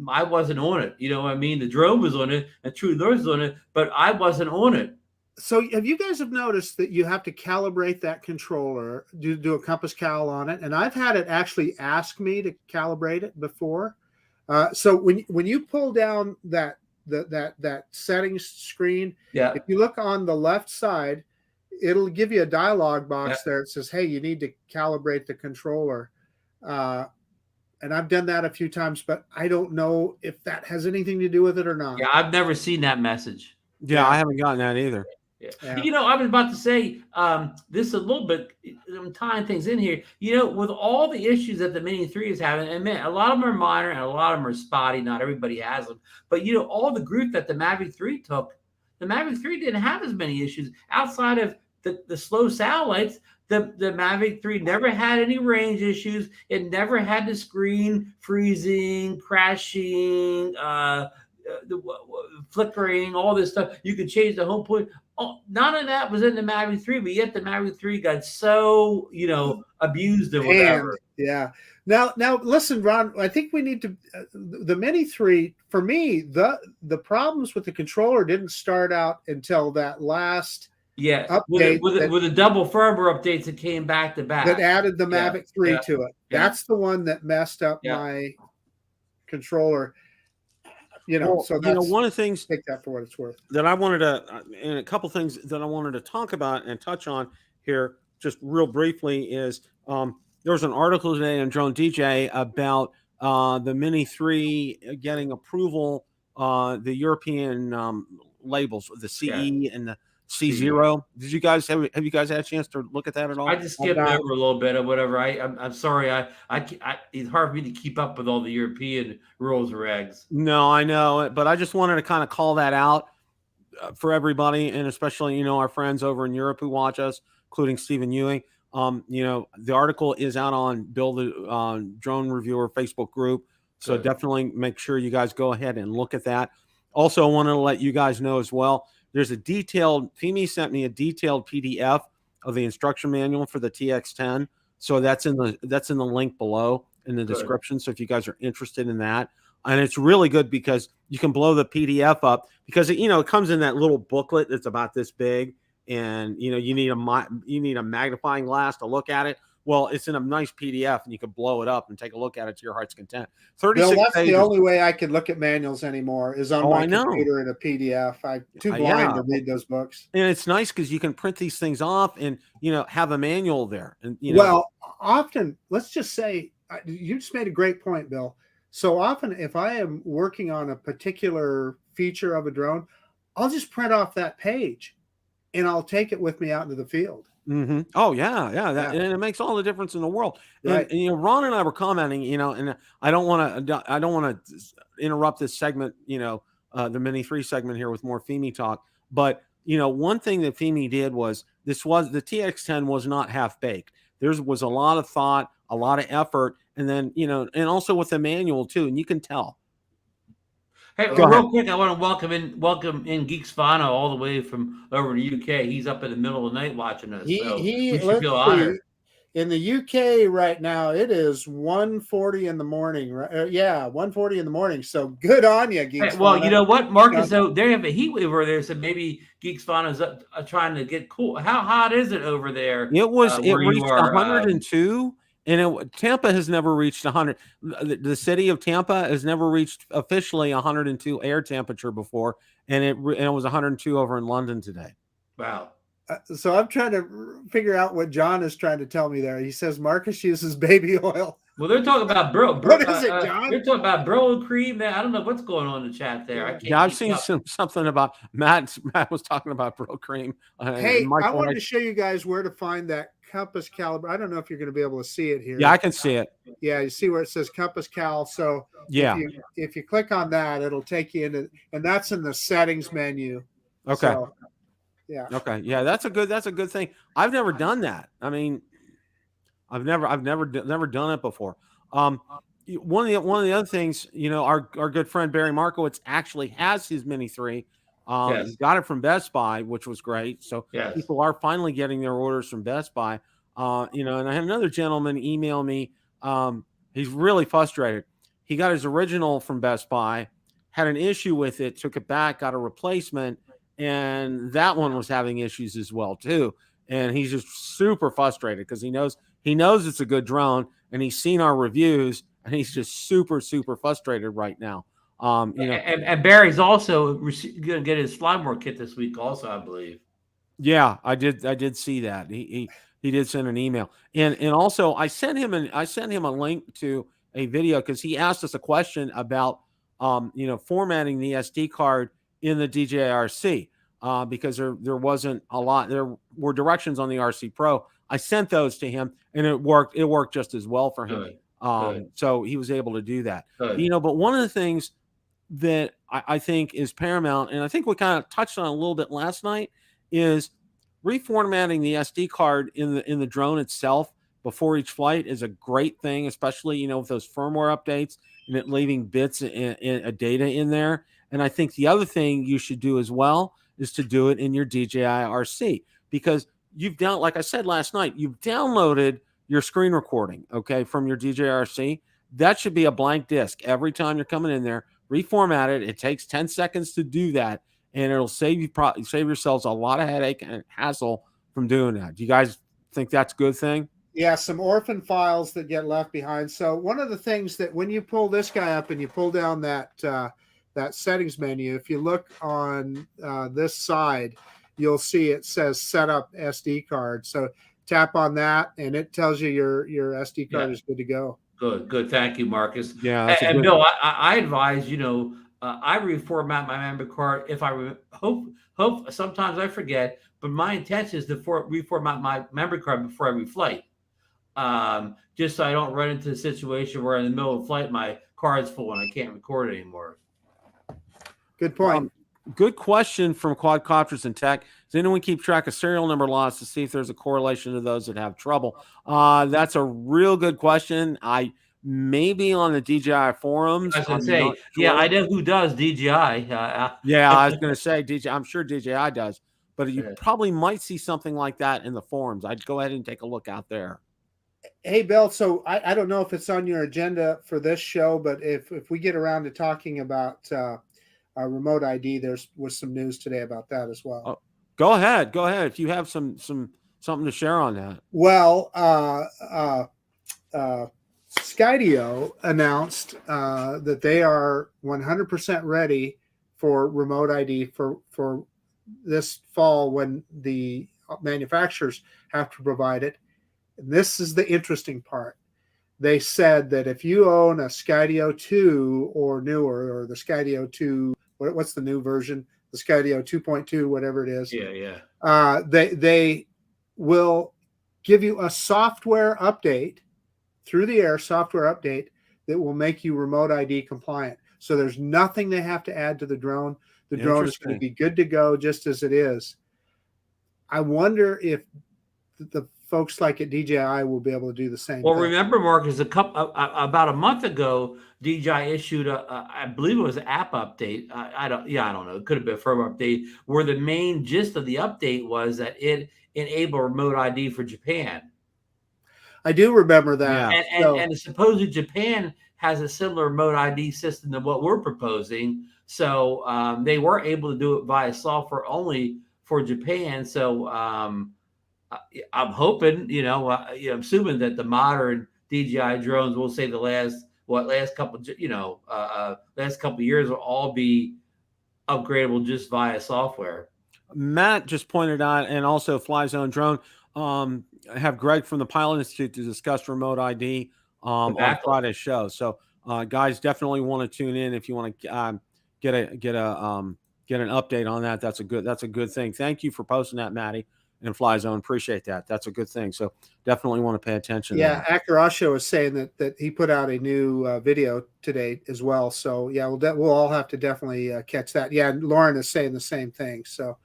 I wasn't on it. You know what I mean? The drone was on it and true north was on it, but I wasn't on it. So have you guys noticed that you have to calibrate that controller, do a compass cal on it? And I've had it actually ask me to calibrate it before. So when you pull down that settings screen, if you look on the left side, it'll give you a dialog box there. It says, hey, you need to calibrate the controller. And I've done that a few times, but I don't know if that has anything to do with it or not. Yeah, I've never seen that message. Yeah, I haven't gotten that either. Yeah. I was about to say this a little bit. I'm tying things in here. With all the issues that the Mini 3 is having, and man, a lot of them are minor and a lot of them are spotty. Not everybody has them. But, all the group that the Mavic 3 took, the Mavic 3 didn't have as many issues outside of the slow satellites. The Mavic 3 never had any range issues. It never had the screen freezing, crashing, flickering, all this stuff. You could change the home point. Oh, none of that was in the Mavic 3, but yet the Mavic 3 got so, abused or whatever. Yeah. Now listen, Ron, I think we need to, the Mini 3, for me, the problems with the controller didn't start out until that last update with the double firmware updates that came back to back. That added the Mavic 3 to it. That's the one that messed up my controller. One of the things, take that for what it's worth, that I wanted to, and a couple things that I wanted to talk about and touch on here, just real briefly, is there was an article today on Drone DJ about the Mini 3 getting approval, the European labels, the CE and the C0. Did you guys have you guys had a chance to look at that at all? I just skipped over a little bit or whatever. I'm sorry. It's hard for me to keep up with all the European rules and regs. No, I know, but I just wanted to kind of call that out for everybody, and especially our friends over in Europe who watch us, including Stephen Ewing. The article is out on Bill the Drone Reviewer Facebook group, so definitely make sure you guys go ahead and look at that. Also, I wanted to let you guys know as well. There's Fimi sent me a detailed PDF of the instruction manual for the TX10. So that's in the link below in the description. So if you guys are interested in that, and it's really good because you can blow the PDF up because it comes in that little booklet that's about this big, and you need a magnifying glass to look at it. Well, it's in a nice PDF, and you can blow it up and take a look at it to your heart's content. 36 that's pages. The only way I can look at manuals anymore is on my computer in a PDF. I'm too blind to read those books. And it's nice because you can print these things off and have a manual there. And well, often, let's just say you just made a great point, Bill. So often, if I am working on a particular feature of a drone, I'll just print off that page, and I'll take it with me out into the field. Mm-hmm. Oh yeah. And it makes all the difference in the world. Right. And Ron and I were commenting, and I don't want to interrupt this segment, the Mini 3 segment here with more Fimi talk. But one thing that Fimi did was the TX10 was not half baked. There was a lot of thought, a lot of effort, and then and also with the manual too, and you can tell. Hey, real quick, I want to welcome in Geeks Fano all the way from over the UK. He's up in the middle of the night watching us. We should feel honored. In the UK right now, it is 1:40 in the morning. Right? 1:40 in the morning. So good on you, Geeks. Well, you know what, Marcus? So they have a heat wave over there. So maybe Geeks Fano's trying to get cool. How hot is it over there? It reached 102. And Tampa has never reached 100. The city of Tampa has never reached officially 102 air temperature before. and it was 102 over in London today. Wow. So I'm trying to figure out what John is trying to tell me there. He says Marcus uses baby oil. Well, they're talking about What is it, John? They're talking about bro cream. I don't know what's going on in the chat there. I can't. Yeah, I've seen something about Matt was talking about bro cream. Hey, I wanted to show you guys where to find that compass caliber. I don't know if you're going to be able to see it here. Yeah, I can see it. Yeah, you see where it says compass cal. So yeah, if you click on that, it'll take you into, and that's in the settings menu. Okay. So, yeah. Okay. Yeah, that's a good thing. I've never done that. I mean, I've never done it before. One of the other things, you know, our good friend Barry Markowitz actually has his Mini 3. Yes. He got it from Best Buy, which was great. So yes. people are finally getting their orders from Best Buy. You know, and I had another gentleman email me. He's really frustrated. He got his original from Best Buy, had an issue with it, took it back, got a replacement, and that one was having issues as well too. And he's just super frustrated because he knows it's a good drone, and he's seen our reviews, and he's just super frustrated right now. You know, and Barry's also going to get his Flymore kit this week, also, I believe. Yeah, I did see that. He did send an email, and also I sent him a link to a video because he asked us a question about you know, formatting the SD card in the DJI RC because there wasn't a lot. There were directions on the RC Pro. I sent those to him, and it worked. It worked just as well for him. Good. So he was able to do that. Good. You know, but one of the things that I think is paramount, and I think we kind of touched on a little bit last night, is reformatting the SD card in the drone itself before each flight is a great thing, especially, you know, with those firmware updates and it leaving bits and data in there. And I think the other thing you should do as well is to do it in your DJI RC, because like I said last night, you've downloaded your screen recording, okay, from your DJI RC. That should be a blank disk every time you're coming in there. Reformat it. It takes 10 seconds to do that, and it'll save yourselves a lot of headache and hassle from doing that. Do you guys think that's a good thing? Yeah, some orphan files that get left behind. So one of the things that when you pull this guy up and you pull down that settings menu, if you look on this side, you'll see it says set up SD card. So tap on that, and it tells you your SD card is good to go. Good. Thank you, Marcus. Yeah. And Bill, I advise, you know, I reformat my memory card. If I hope sometimes I forget, but my intention is to reformat my memory card before every flight, just so I don't run into a situation where in the middle of flight my card's full and I can't record anymore. Good point. Good question from Quadcopters and Tech. Does anyone keep track of serial number loss to see if there's a correlation to those that have trouble? That's a real good question. I may be on the DJI forums. I was going to say, yeah, I know who does DJI. Yeah, I was going to say DJI. I'm sure DJI does, but you probably might see something like that in the forums. I'd go ahead and take a look out there. Hey, Bill, so I don't know if it's on your agenda for this show, but if we get around to talking about remote ID, there was some news today about that as well. Oh, go ahead. If you have something to share on that. Well, Skydio announced that they are 100% ready for remote ID for this fall when the manufacturers have to provide it. And this is the interesting part. They said that if you own a Skydio 2 or newer, or the Skydio 2, what's the new version? The Skydio 2.2, whatever it is. Yeah. They will give you a software update through the air software update that will make you remote ID compliant. So there's nothing they have to add to the drone. The drone is going to be good to go just as it is. I wonder if the folks like at DJI will be able to do the same. Well, thing. remember, Marcus, about a month ago, DJI issued I believe it was an app update. I don't know. It could have been a firmware update where the main gist of the update was that it enabled remote ID for Japan. I do remember that. Yeah. And supposedly Japan has a similar remote ID system to what we're proposing. So they were able to do it via software only for Japan. So I'm hoping, I'm assuming that the modern DJI drones will say the last couple of years will all be upgradable just via software. Matt just pointed out, and also Fly Zone Drone, have Greg from the Pilot Institute to discuss remote ID on Friday's show. So guys, definitely want to tune in if you want to get an update on that. That's a good thing. Thank you for posting that, Matty and Fly Zone. Appreciate that. That's a good thing. So definitely want to pay attention. Yeah, Akrasho was saying that he put out a new video today as well. So yeah, we'll all have to definitely catch that. Yeah, and Lauren is saying the same thing. So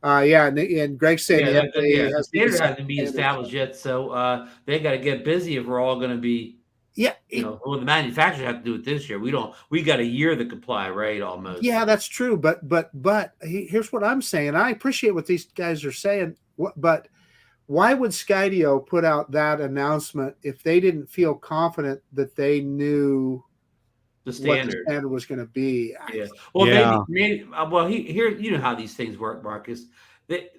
yeah, and Greg's saying the standard hasn't been established yet, so they got to get busy if we're all going to be. Yeah, well, the manufacturers have to do it this year. We got a year to comply, right? Almost. Yeah, that's true. But here's what I'm saying. I appreciate what these guys are saying, but why would Skydio put out that announcement if they didn't feel confident that they knew the standard, what the standard was going to be? Yeah. Well, maybe well, here, you know how these things work, Marcus. They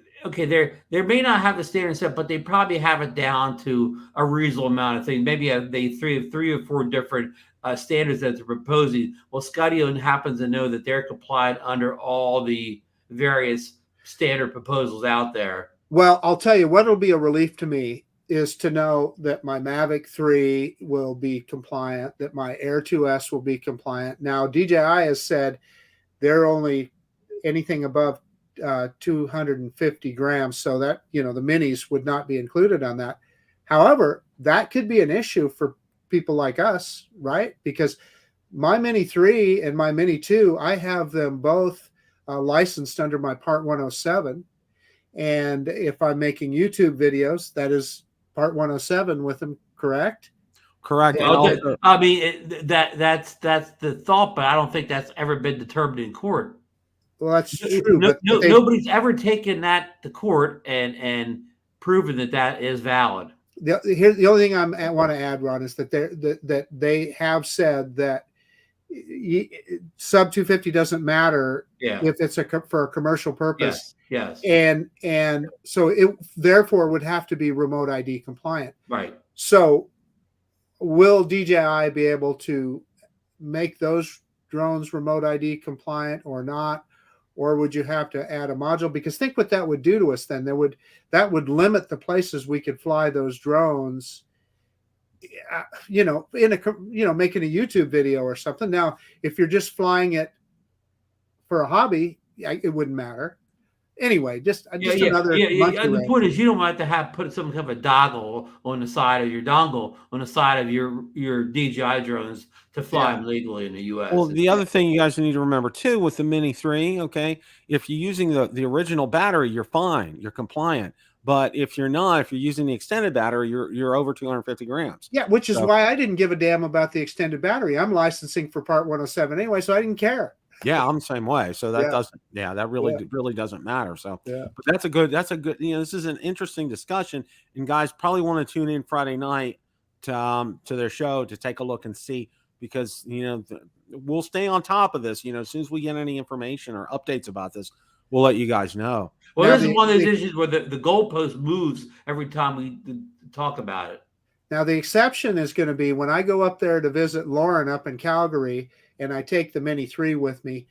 may not have the standard set, but they probably have it down to a reasonable amount of things. Maybe they three or four different standards that they're proposing. Well, Skydio happens to know that they're compliant under all the various standard proposals out there. Well, I'll tell you what will be a relief to me is to know that my Mavic 3 will be compliant, that my Air 2S will be compliant. Now, DJI has said they're only anything above 250 grams, so that, the minis would not be included on that. However, that could be an issue for people like us, right? Because my Mini 3 and my Mini 2, I have them both licensed under my Part 107. And if I'm making YouTube videos, that is Part 107 with them, correct? Correct. Well, I mean, that's the thought, but I don't think that's ever been determined in court. Well, that's true. Nobody's ever taken that to court and proven that is valid. The only thing I want to add, Ron, is that they have said that sub 250 doesn't matter if it's for a commercial purpose. Yes. And so it therefore would have to be remote ID compliant. Right. So will DJI be able to make those drones remote ID compliant or not? Or would you have to add a module? Because think what that would do to us then. That would limit the places we could fly those drones, in making a YouTube video or something. Now, if you're just flying it for a hobby, it wouldn't matter. Anyway, just another. The point is, you don't want to put some kind of a dongle on the side of your your DJI drones to fly them legally in the U.S. Well, the other thing you guys need to remember too with the Mini 3, if you're using the original battery, you're fine, you're compliant. But if you're not, if you're using the extended battery, you're over 250 grams. Yeah, which is why I didn't give a damn about the extended battery. I'm licensing for Part 107 anyway, so I didn't care. Yeah, I'm the same way. So that that really doesn't matter. So, but that's a good, this is an interesting discussion, and guys probably want to tune in Friday night to their show to take a look and see, because, we'll stay on top of this. As soon as we get any information or updates about this, we'll let you guys know. Well, this is one of those issues where the goalpost moves every time we talk about it. Now, the exception is going to be when I go up there to visit Lauren up in Calgary and I take the Mini 3 with me.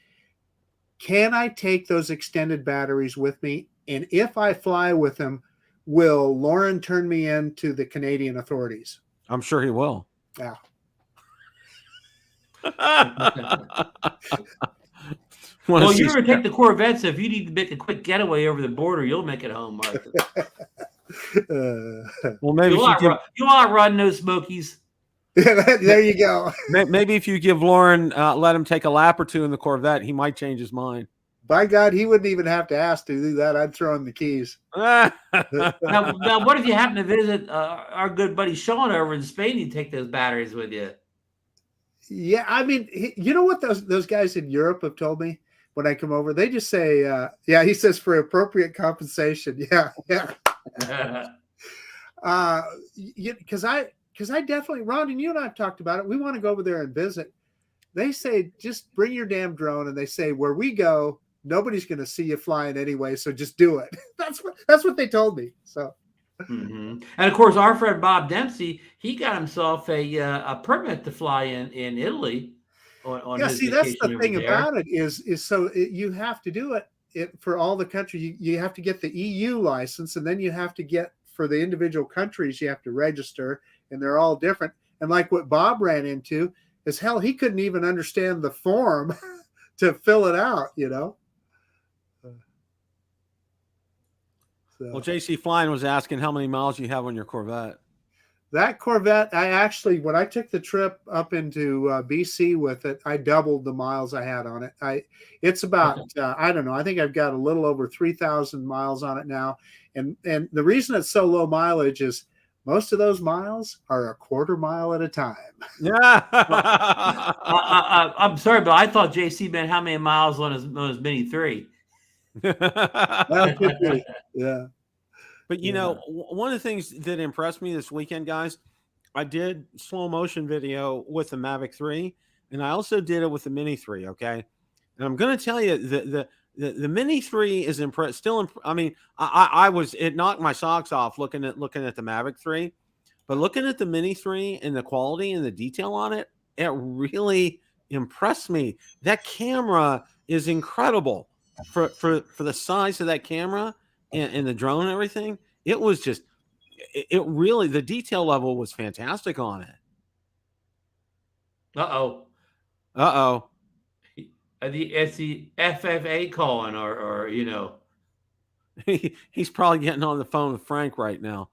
Can I take those extended batteries with me? And if I fly with them, will Lauren turn me in to the Canadian authorities? I'm sure he will. Yeah. Well, you're going to take the Corvette, so if you need to make a quick getaway over the border, you'll make it home, Mark. Well, maybe you want run no Smokies. There you go. Maybe if you give Lauren, let him take a lap or two in the Corvette, he might change his mind. By God, he wouldn't even have to ask to do that. I'd throw him the keys. now, what if you happen to visit our good buddy Sean over in Spain? You take those batteries with you. Yeah, I mean, you know what those guys in Europe have told me when I come over? They just say, he says for appropriate compensation. Yeah. Because I definitely, Ron, and you and I have talked about it. We want to go over there and visit. They say, just bring your damn drone. And they say, where we go, nobody's going to see you flying anyway. So just do it. That's what they told me. So. Mm-hmm. And of course, our friend Bob Dempsey, he got himself a permit to fly in Italy. on Yeah, his see, that's vacation the over thing there. about it is you have to do it for all the countries. You have to get the EU license, and then you have to get for the individual countries. You have to register, and they're all different. And like what Bob ran into is hell, he couldn't even understand the form to fill it out. So. Well, JC Flying was asking how many miles you have on your Corvette. That Corvette, when I took the trip up into BC with it, I doubled the miles I had on it. It's about, I don't know, I think I've got a little over 3,000 miles on it now. And the reason it's so low mileage is most of those miles are a quarter mile at a time. Yeah. I'm sorry, but I thought JC meant how many miles on his Mini 3. That could be. Yeah. But, one of the things that impressed me this weekend, guys, I did slow motion video with the Mavic 3, and I also did it with the Mini 3, okay? And I'm going to tell you, the Mini 3 is it knocked my socks off looking at the Mavic 3, but looking at the Mini 3 and the quality and the detail on it, it really impressed me. That camera is incredible for the size of that camera. And the drone and everything, it was just, it really, the detail level was fantastic on it. It's the FFA calling or He's probably getting on the phone with Frank right now.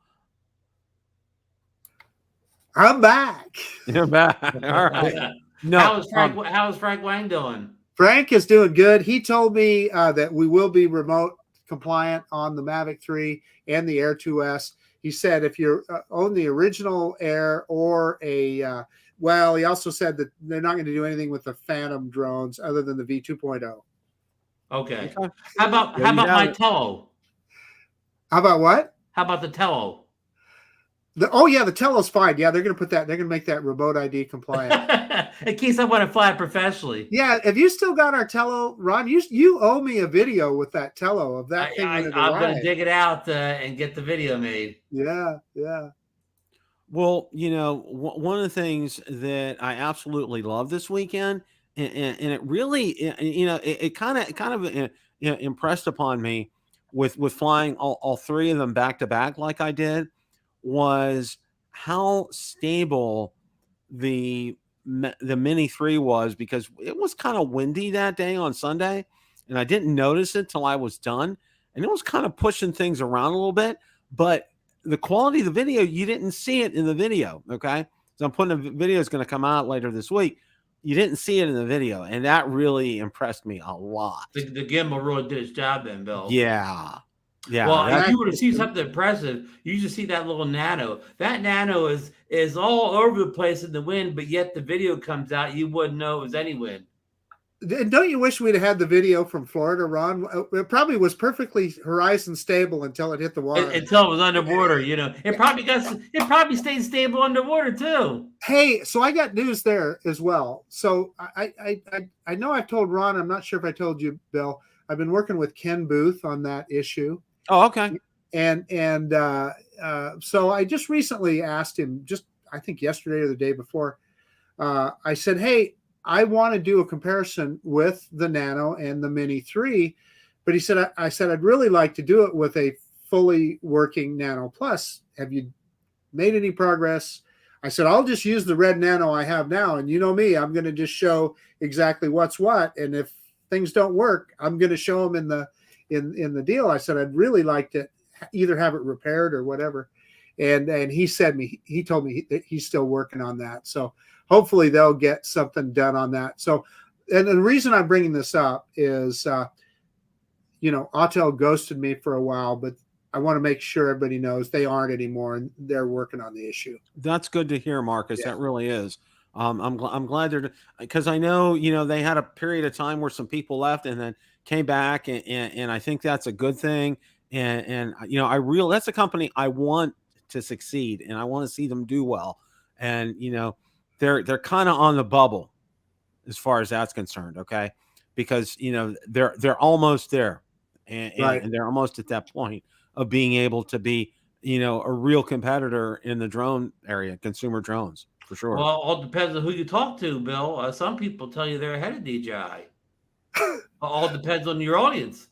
I'm back. You're back. All right. No, how's Frank Wang doing? Frank is doing good. He told me that we will be remote compliant on the Mavic 3 and the Air 2S. He said if you're on the original Air or he also said that they're not going to do anything with the Phantom drones other than the V2.0. Okay. How about my Tello? How about what? How about the Tello? The Tello's fine. Yeah, they're going to make that remote ID compliant. In case I want to fly it professionally. Yeah, have you still got our Tello, Ron? You owe me a video with that Tello of that thing. I'm going to dig it out and get the video made. Yeah. Well, one of the things that I absolutely love this weekend, and it really, it kind of impressed upon me with flying all three of them back to back like I did, was how stable the Mini 3 was, because it was kind of windy that day on Sunday, and I didn't notice it till I was done, and it was kind of pushing things around a little bit, but the quality of the video, you didn't see it in the video. Okay, so I'm putting a video is going to come out later this week. You didn't see it in the video, and that really impressed me a lot. The gimbal really did its job then, Bill. Yeah. Well, if you were to see something impressive, you just see that little nano. That nano is all over the place in the wind, but yet the video comes out, you wouldn't know it was any wind. Don't you wish we'd had the video from Florida, Ron? It probably was perfectly horizon stable until it hit the water. Until it was underwater, It probably stayed stable underwater too. Hey, so I got news there as well. So I know I've told Ron, I'm not sure if I told you, Bill, I've been working with Ken Booth on that issue. Oh, okay. And so I just recently asked him, I think yesterday or the day before, I said, hey, I want to do a comparison with the Nano and the Mini 3, but he said, I said, I'd really like to do it with a fully working Nano Plus. Have you made any progress? I said, I'll just use the red Nano I have now. And you know me, I'm going to just show exactly what's what. And if things don't work, I'm going to show them in the deal. I said, I'd really like to either have it repaired or whatever. And he told me that he's still working on that. So hopefully they'll get something done on that. So, and the reason I'm bringing this up is, Autel ghosted me for a while, but I want to make sure everybody knows they aren't anymore, and they're working on the issue. That's good to hear, Marcus. Yeah. That really is. I'm glad they're, because I know, they had a period of time where some people left and then came back, and I think that's a good thing. And that's a company I want to succeed, and I want to see them do well. And, they're kind of on the bubble as far as that's concerned. Okay. Because, they're almost there, and they're almost at that point of being able to be, a real competitor in the drone area, consumer drones. for sure. Well, all depends on who you talk to, Bill. Some people tell you they're ahead of DJI. All depends on your audience.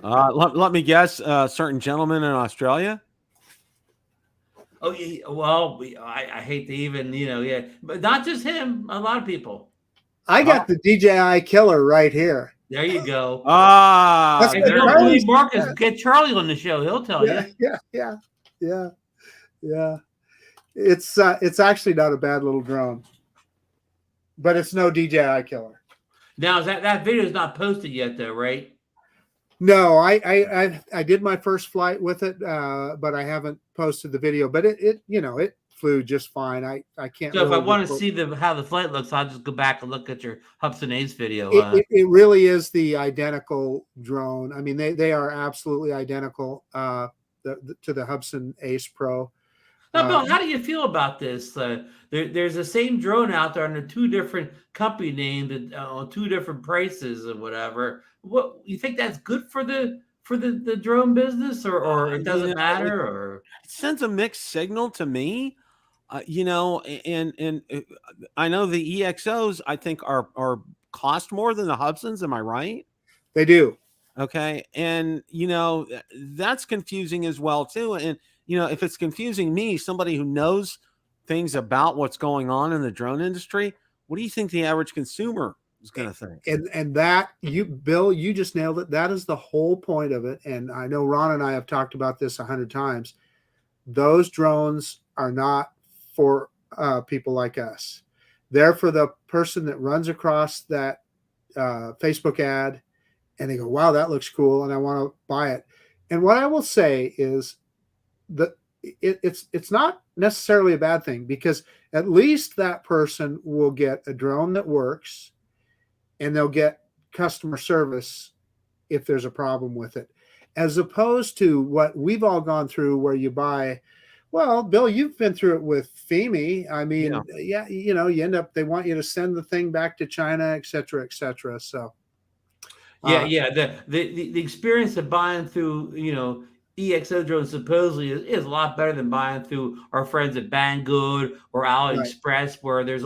Let me guess, a certain gentleman in Australia. Oh, yeah. Well, I hate to even, yeah, but not just him. A lot of people. I got the DJI killer right here. There you go. Ah, If you don't believe Marcus, get Charlie on the show. He'll tell you. Yeah. It's actually not a bad little drone, but it's no DJI killer. Now, that video is not posted yet, though, right? No, I did my first flight with it, but I haven't posted the video. But it flew just fine. I can't. So really if I want to see how the flight looks, I'll just go back and look at your Hubson Ace video. It really is the identical drone. I mean, they are absolutely identical to the Hubson Ace Pro. Now, Bill, how do you feel about this? There's the same drone out there under two different company names on two different prices or whatever. What you think that's good for the drone business, or it doesn't matter? Or it sends a mixed signal to me. And I know the EXOs I think are cost more than the Hubsons. Am I right? They do. Okay, and that's confusing as well too. And if it's confusing me, somebody who knows things about what's going on in the drone industry, what do you think the average consumer is going to think? And that Bill, you just nailed it. That is the whole point of it. And I know Ron and I have talked about this 100 times. Those drones are not for people like us. They're for the person that runs across that Facebook ad and they go, wow, that looks cool, and I want to buy it. And what I will say is that it's not necessarily a bad thing, because at least that person will get a drone that works and they'll get customer service if there's a problem with it, as opposed to what we've all gone through where you buy. Well, Bill, you've been through it with Fimi. I mean, you end up, they want you to send the thing back to China, et cetera, et cetera. So, the experience of buying through, EXO drones supposedly is a lot better than buying through our friends at Banggood or AliExpress, where there's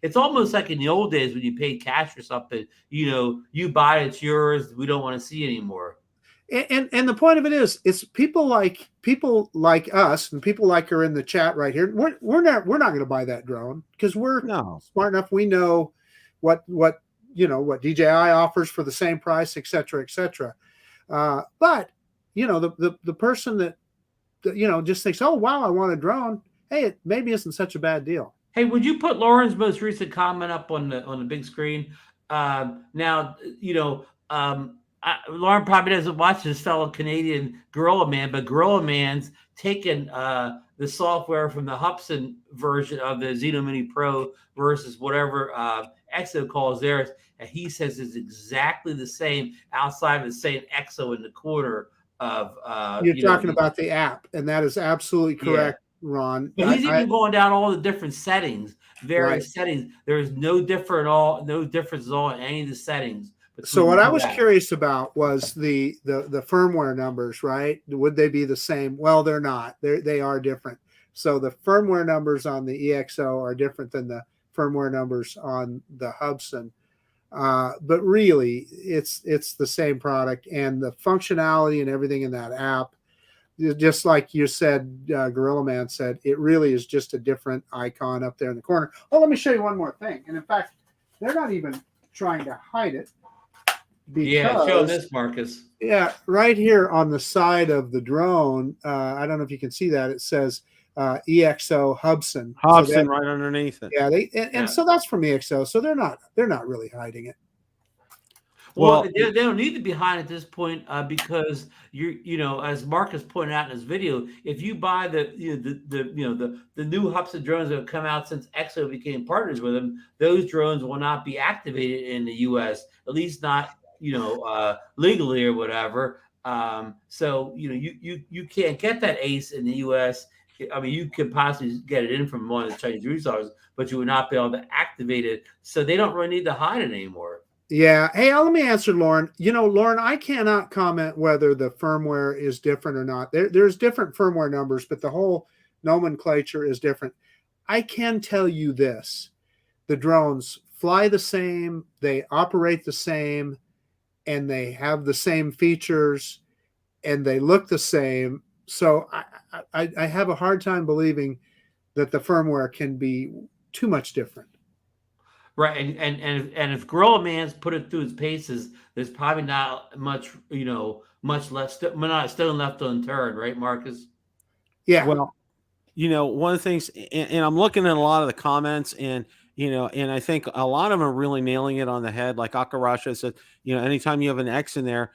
it's almost like in the old days when you paid cash for something, you buy it, it's yours, we don't want to see anymore. And the point of it is, it's people like us and people like her in the chat right here. We're not going to buy that drone because we're smart enough. We know what DJI offers for the same price, et cetera, et cetera. But the person that just thinks, oh wow, I want a drone. Hey, it maybe isn't such a bad deal. Hey, would you put Lauren's most recent comment up on the big screen? Lauren probably doesn't watch his fellow Canadian Gorilla Man, but Gorilla Man's taken the software from the Hubson version of the Xeno Mini Pro versus whatever EXO calls theirs, and he says it's exactly the same outside of the same EXO in the corner of. You're talking about the app, and that is absolutely correct, Ron. But he's even going down all the different settings, various settings. There's no difference at all in any of the settings. So what I was curious about was the firmware numbers, right? Would they be the same? Well, they're not. They are different. So the firmware numbers on the EXO are different than the firmware numbers on the Hubson. But really, it's the same product, and the functionality and everything in that app, just like you said, Gorilla Man said, it really is just a different icon up there in the corner. Oh, let me show you one more thing. And in fact, they're not even trying to hide it. Show this, Marcus. Yeah, right here on the side of the drone, I don't know if you can see that. It says EXO Hubson. Hubson right underneath it. Yeah, so that's from EXO. So they're not really hiding it. Well, they don't need to be hiding at this point because as Marcus pointed out in his video, if you buy the new Hubson drones that have come out since EXO became partners with them, those drones will not be activated in the U.S. At least not legally or whatever. So you can't get that Ace in the U.S. I mean, you could possibly get it in from one of the Chinese resellers, but you would not be able to activate it. So they don't really need to hide it anymore. Yeah. Hey, let me answer Lauren. Lauren, I cannot comment whether the firmware is different or not. There's different firmware numbers, but the whole nomenclature is different. I can tell you this: the drones fly the same, they operate the same, and they have the same features, and they look the same. So I have a hard time believing that the firmware can be too much different. Right, and if Gorilla Man's put it through its paces, there's probably not much, much less, not stone left unturned, right, Marcus? Yeah. Well, one of the things, and I'm looking at a lot of the comments, and and I think a lot of them are really nailing it on the head. Like Akarasha said, anytime you have an X in there,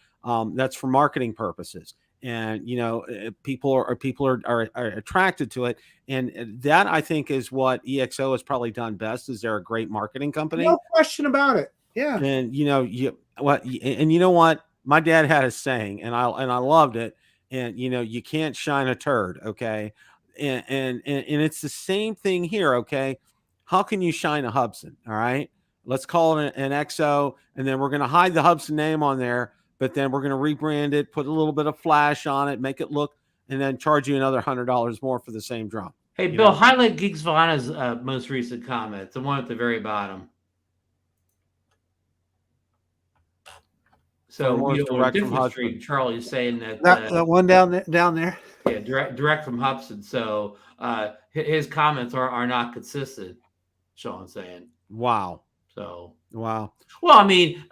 that's for marketing purposes, and people are attracted to it, and that I think is what EXO has probably done best. Is they're a great marketing company, no question about it. Yeah, and you know what, my dad had a saying, and I loved it, and you can't shine a turd, okay. And it's the same thing here, okay? How can you shine a Hubsan? All right, let's call it an XO, and then we're going to hide the Hubsan name on there, but then we're going to rebrand it, put a little bit of flash on it, make it look, and then charge you another $100 more for the same drone. Hey, Bill, highlight Geeks Vana's most recent comments, the one at the very bottom. So, direct from Hubsan. Street, Charlie's saying that that one down there. Yeah, direct from Hubsan. So his comments are not consistent. Sean's saying. Wow. So wow. Well, I mean,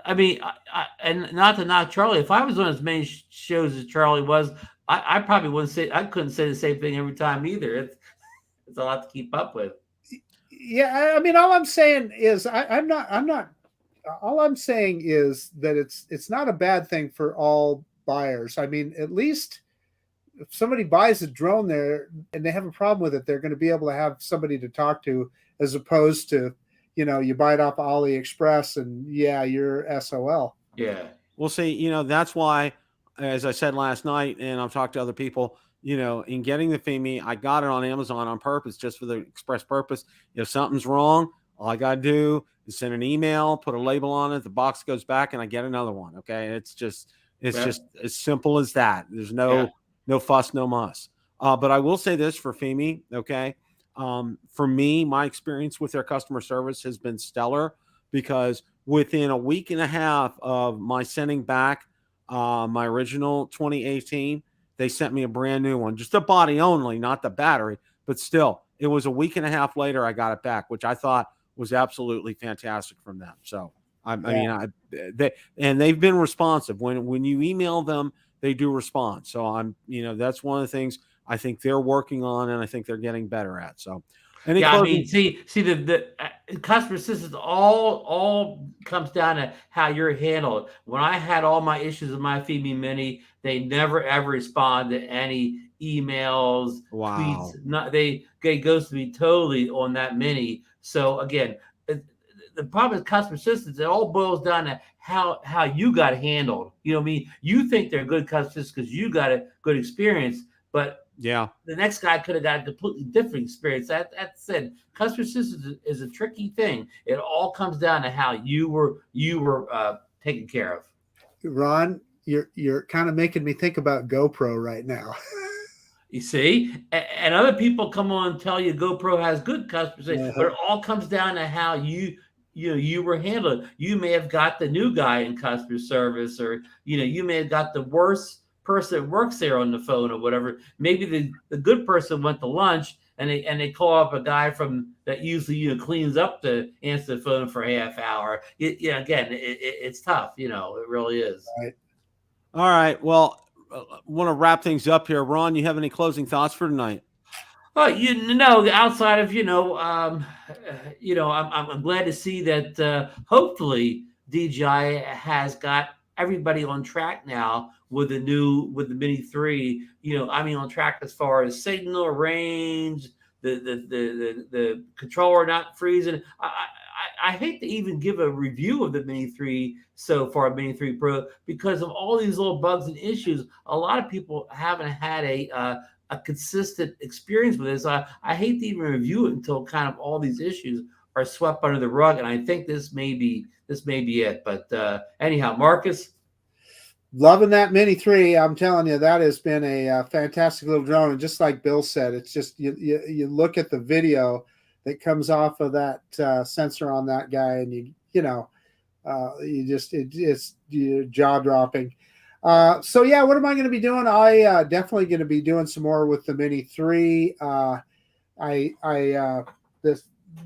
and not to knock Charlie. If I was on as many shows as Charlie was, I probably wouldn't say. I couldn't say the same thing every time either. It's a lot to keep up with. Yeah, I mean, all I'm saying is I'm not. All I'm saying is that it's not a bad thing for all buyers. I mean, at least if somebody buys a drone there and they have a problem with it, they're going to be able to have somebody to talk to, as opposed to, you buy it off AliExpress and you're SOL. Yeah. We'll see, that's why, as I said last night, and I've talked to other people, in getting the Fimi, I got it on Amazon on purpose, just for the express purpose. If something's wrong, all I got to do is send an email, put a label on it, the box goes back, and I get another one. Okay. It's just as simple as that. There's no fuss, no muss. But I will say this for Fimi. Okay. For me, my experience with their customer service has been stellar, because within a week and a half of my sending back my original 2018, they sent me a brand new one, just the body only, not the battery, but still, it was a week and a half later I got it back, which I thought was absolutely fantastic from them. So they've been responsive. When you email them, they do respond. So that's one of the things I think they're working on, and I think they're getting better at. So, I mean, see the customer assistance all comes down to how you're handled. When I had all my issues with my Fimi Mini, they never ever respond to any emails, tweets. They ghosted me totally on that Mini. So again, the problem with customer assistance, it all boils down to how you got handled. You know what I mean? You think they're good customers because you got a good experience, but the next guy could have got a completely different experience. That said, customer assistance is a tricky thing. It all comes down to how you were taken care of. Ron, you're kind of making me think about GoPro right now. You see, and other people come on and tell you GoPro has good customer service, but it all comes down to how you were handled. You may have got the new guy in customer service, or you may have got the worst person that works there on the phone or whatever. Maybe the good person went to lunch and they call up a guy from that usually cleans up to answer the phone for a half hour. Again, it's tough. It really is. Right. All right. Well, want to wrap things up here. Ron, you have any closing thoughts for tonight? Well, outside of I'm glad to see that hopefully DJI has got everybody on track now with the Mini 3. On track as far as signal range, the controller not freezing. I hate to even give a review of the Mini 3 so far, Mini 3 Pro, because of all these little bugs and issues. A lot of people haven't had a consistent experience with this. I hate to even review it until kind of all these issues are swept under the rug, and I think this may be it. But anyhow, Marcus, loving that Mini 3. I'm telling you, that has been a fantastic little drone. And just like Bill said, it's just you look at the video, that comes off of that sensor on that guy, and it's jaw dropping. So yeah, what am I going to be doing? I definitely going to be doing some more with the Mini 3.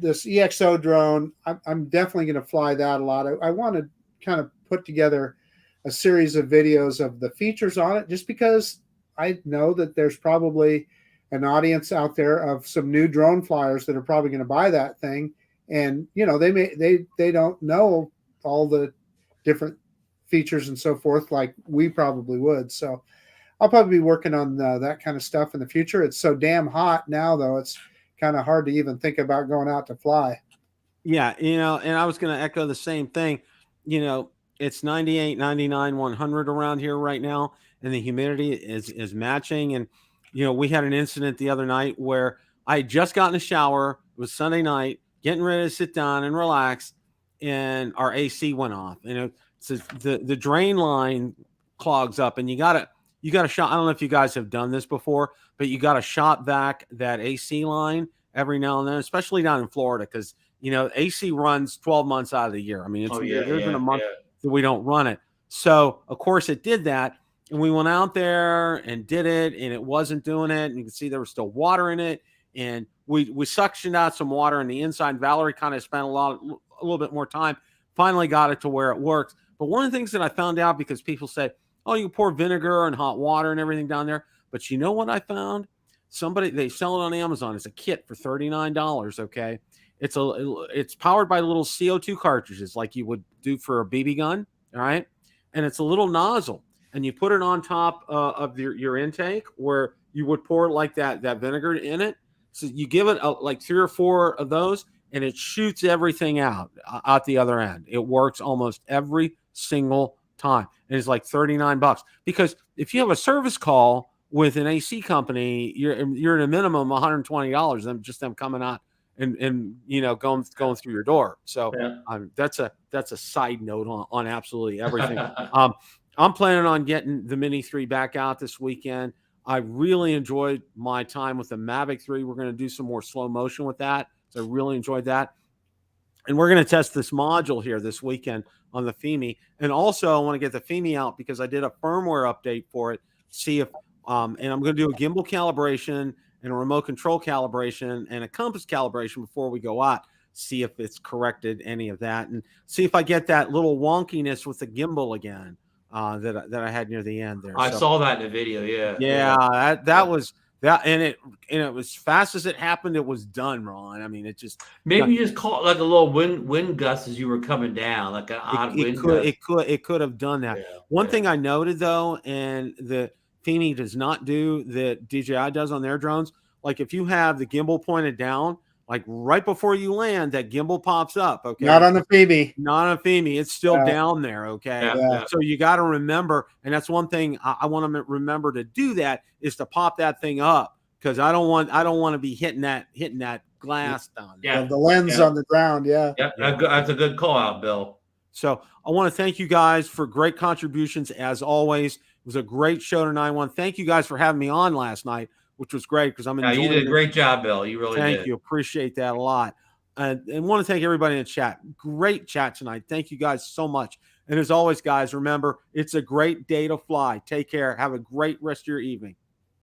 This EXO drone, I'm definitely going to fly that a lot. I want to kind of put together a series of videos of the features on it, just because I know that there's probably an audience out there of some new drone flyers that are probably going to buy that thing, and they don't know all the different features and so forth like we probably would. So I'll probably be working on that kind of stuff in the future. It's so damn hot now, though. It's kind of hard to even think about going out to fly. Yeah, and I was going to echo the same thing. It's 98, 99, 100 around here right now, and the humidity is matching. And we had an incident the other night where I had just gotten a shower. It was Sunday night, getting ready to sit down and relax, and our AC went off. So the drain line clogs up, and you got to shot. I don't know if you guys have done this before, but you got to shot back that AC line every now and then, especially down in Florida, because AC runs 12 months out of the year. I mean, there's been a month that we don't run it. So of course it did that, and we went out there and did it, and it wasn't doing it. And you can see there was still water in it, and we suctioned out some water on the inside. Valerie kind of spent a little bit more time, finally got it to where it works. But one of the things that I found out, because people say, oh, you pour vinegar and hot water and everything down there. But you know what I found? They sell it on Amazon. It's a kit for $39. Okay. It's powered by little CO2 cartridges like you would do for a BB gun. All right. And it's a little nozzle, and you put it on top of your intake where you would pour like that vinegar in it. So you give it like 3 or 4 of those, and it shoots everything out the other end. It works almost every single time. And it's like $39, because if you have a service call with an AC company, you're at a minimum $120. Them coming out and going through your door. So that's a side note on absolutely everything. I'm planning on getting the Mini 3 back out this weekend. I really enjoyed my time with the Mavic 3. We're going to do some more slow motion with that. So I really enjoyed that. And we're going to test this module here this weekend on the Fimi. And also I want to get the Fimi out because I did a firmware update for it. See if, and I'm going to do a gimbal calibration and a remote control calibration and a compass calibration before we go out. See if it's corrected any of that, and see if I get that little wonkiness with the gimbal again that I had near the end there. I saw that in the video. Yeah. That was that, and it was fast as it happened. It was done, Ron. I mean, it just maybe you just caught like a little wind gust as you were coming down, like an odd wind gust. It could have done that. One thing I noted though, and the Fimi does not do that DJI does on their drones. Like if you have the gimbal pointed down, like right before you land, that gimbal pops up. Okay. Not on the Fimi. Not on Fimi. It's still down there. Okay. Yeah. So you got to remember, and that's one thing I want to remember to do, that is to pop that thing up, because I don't want to be hitting that glass down there. Yeah. The lens on the ground. Yeah. That's a good call out, Bill. So I want to thank you guys for great contributions as always. It was a great show tonight. I want to thank you guys for having me on last night, which was great, because I'm enjoying you did a great job, Bill. You really did. Thank you. Appreciate that a lot. And want to thank everybody in the chat. Great chat tonight. Thank you guys so much. And as always, guys, remember, it's a great day to fly. Take care. Have a great rest of your evening.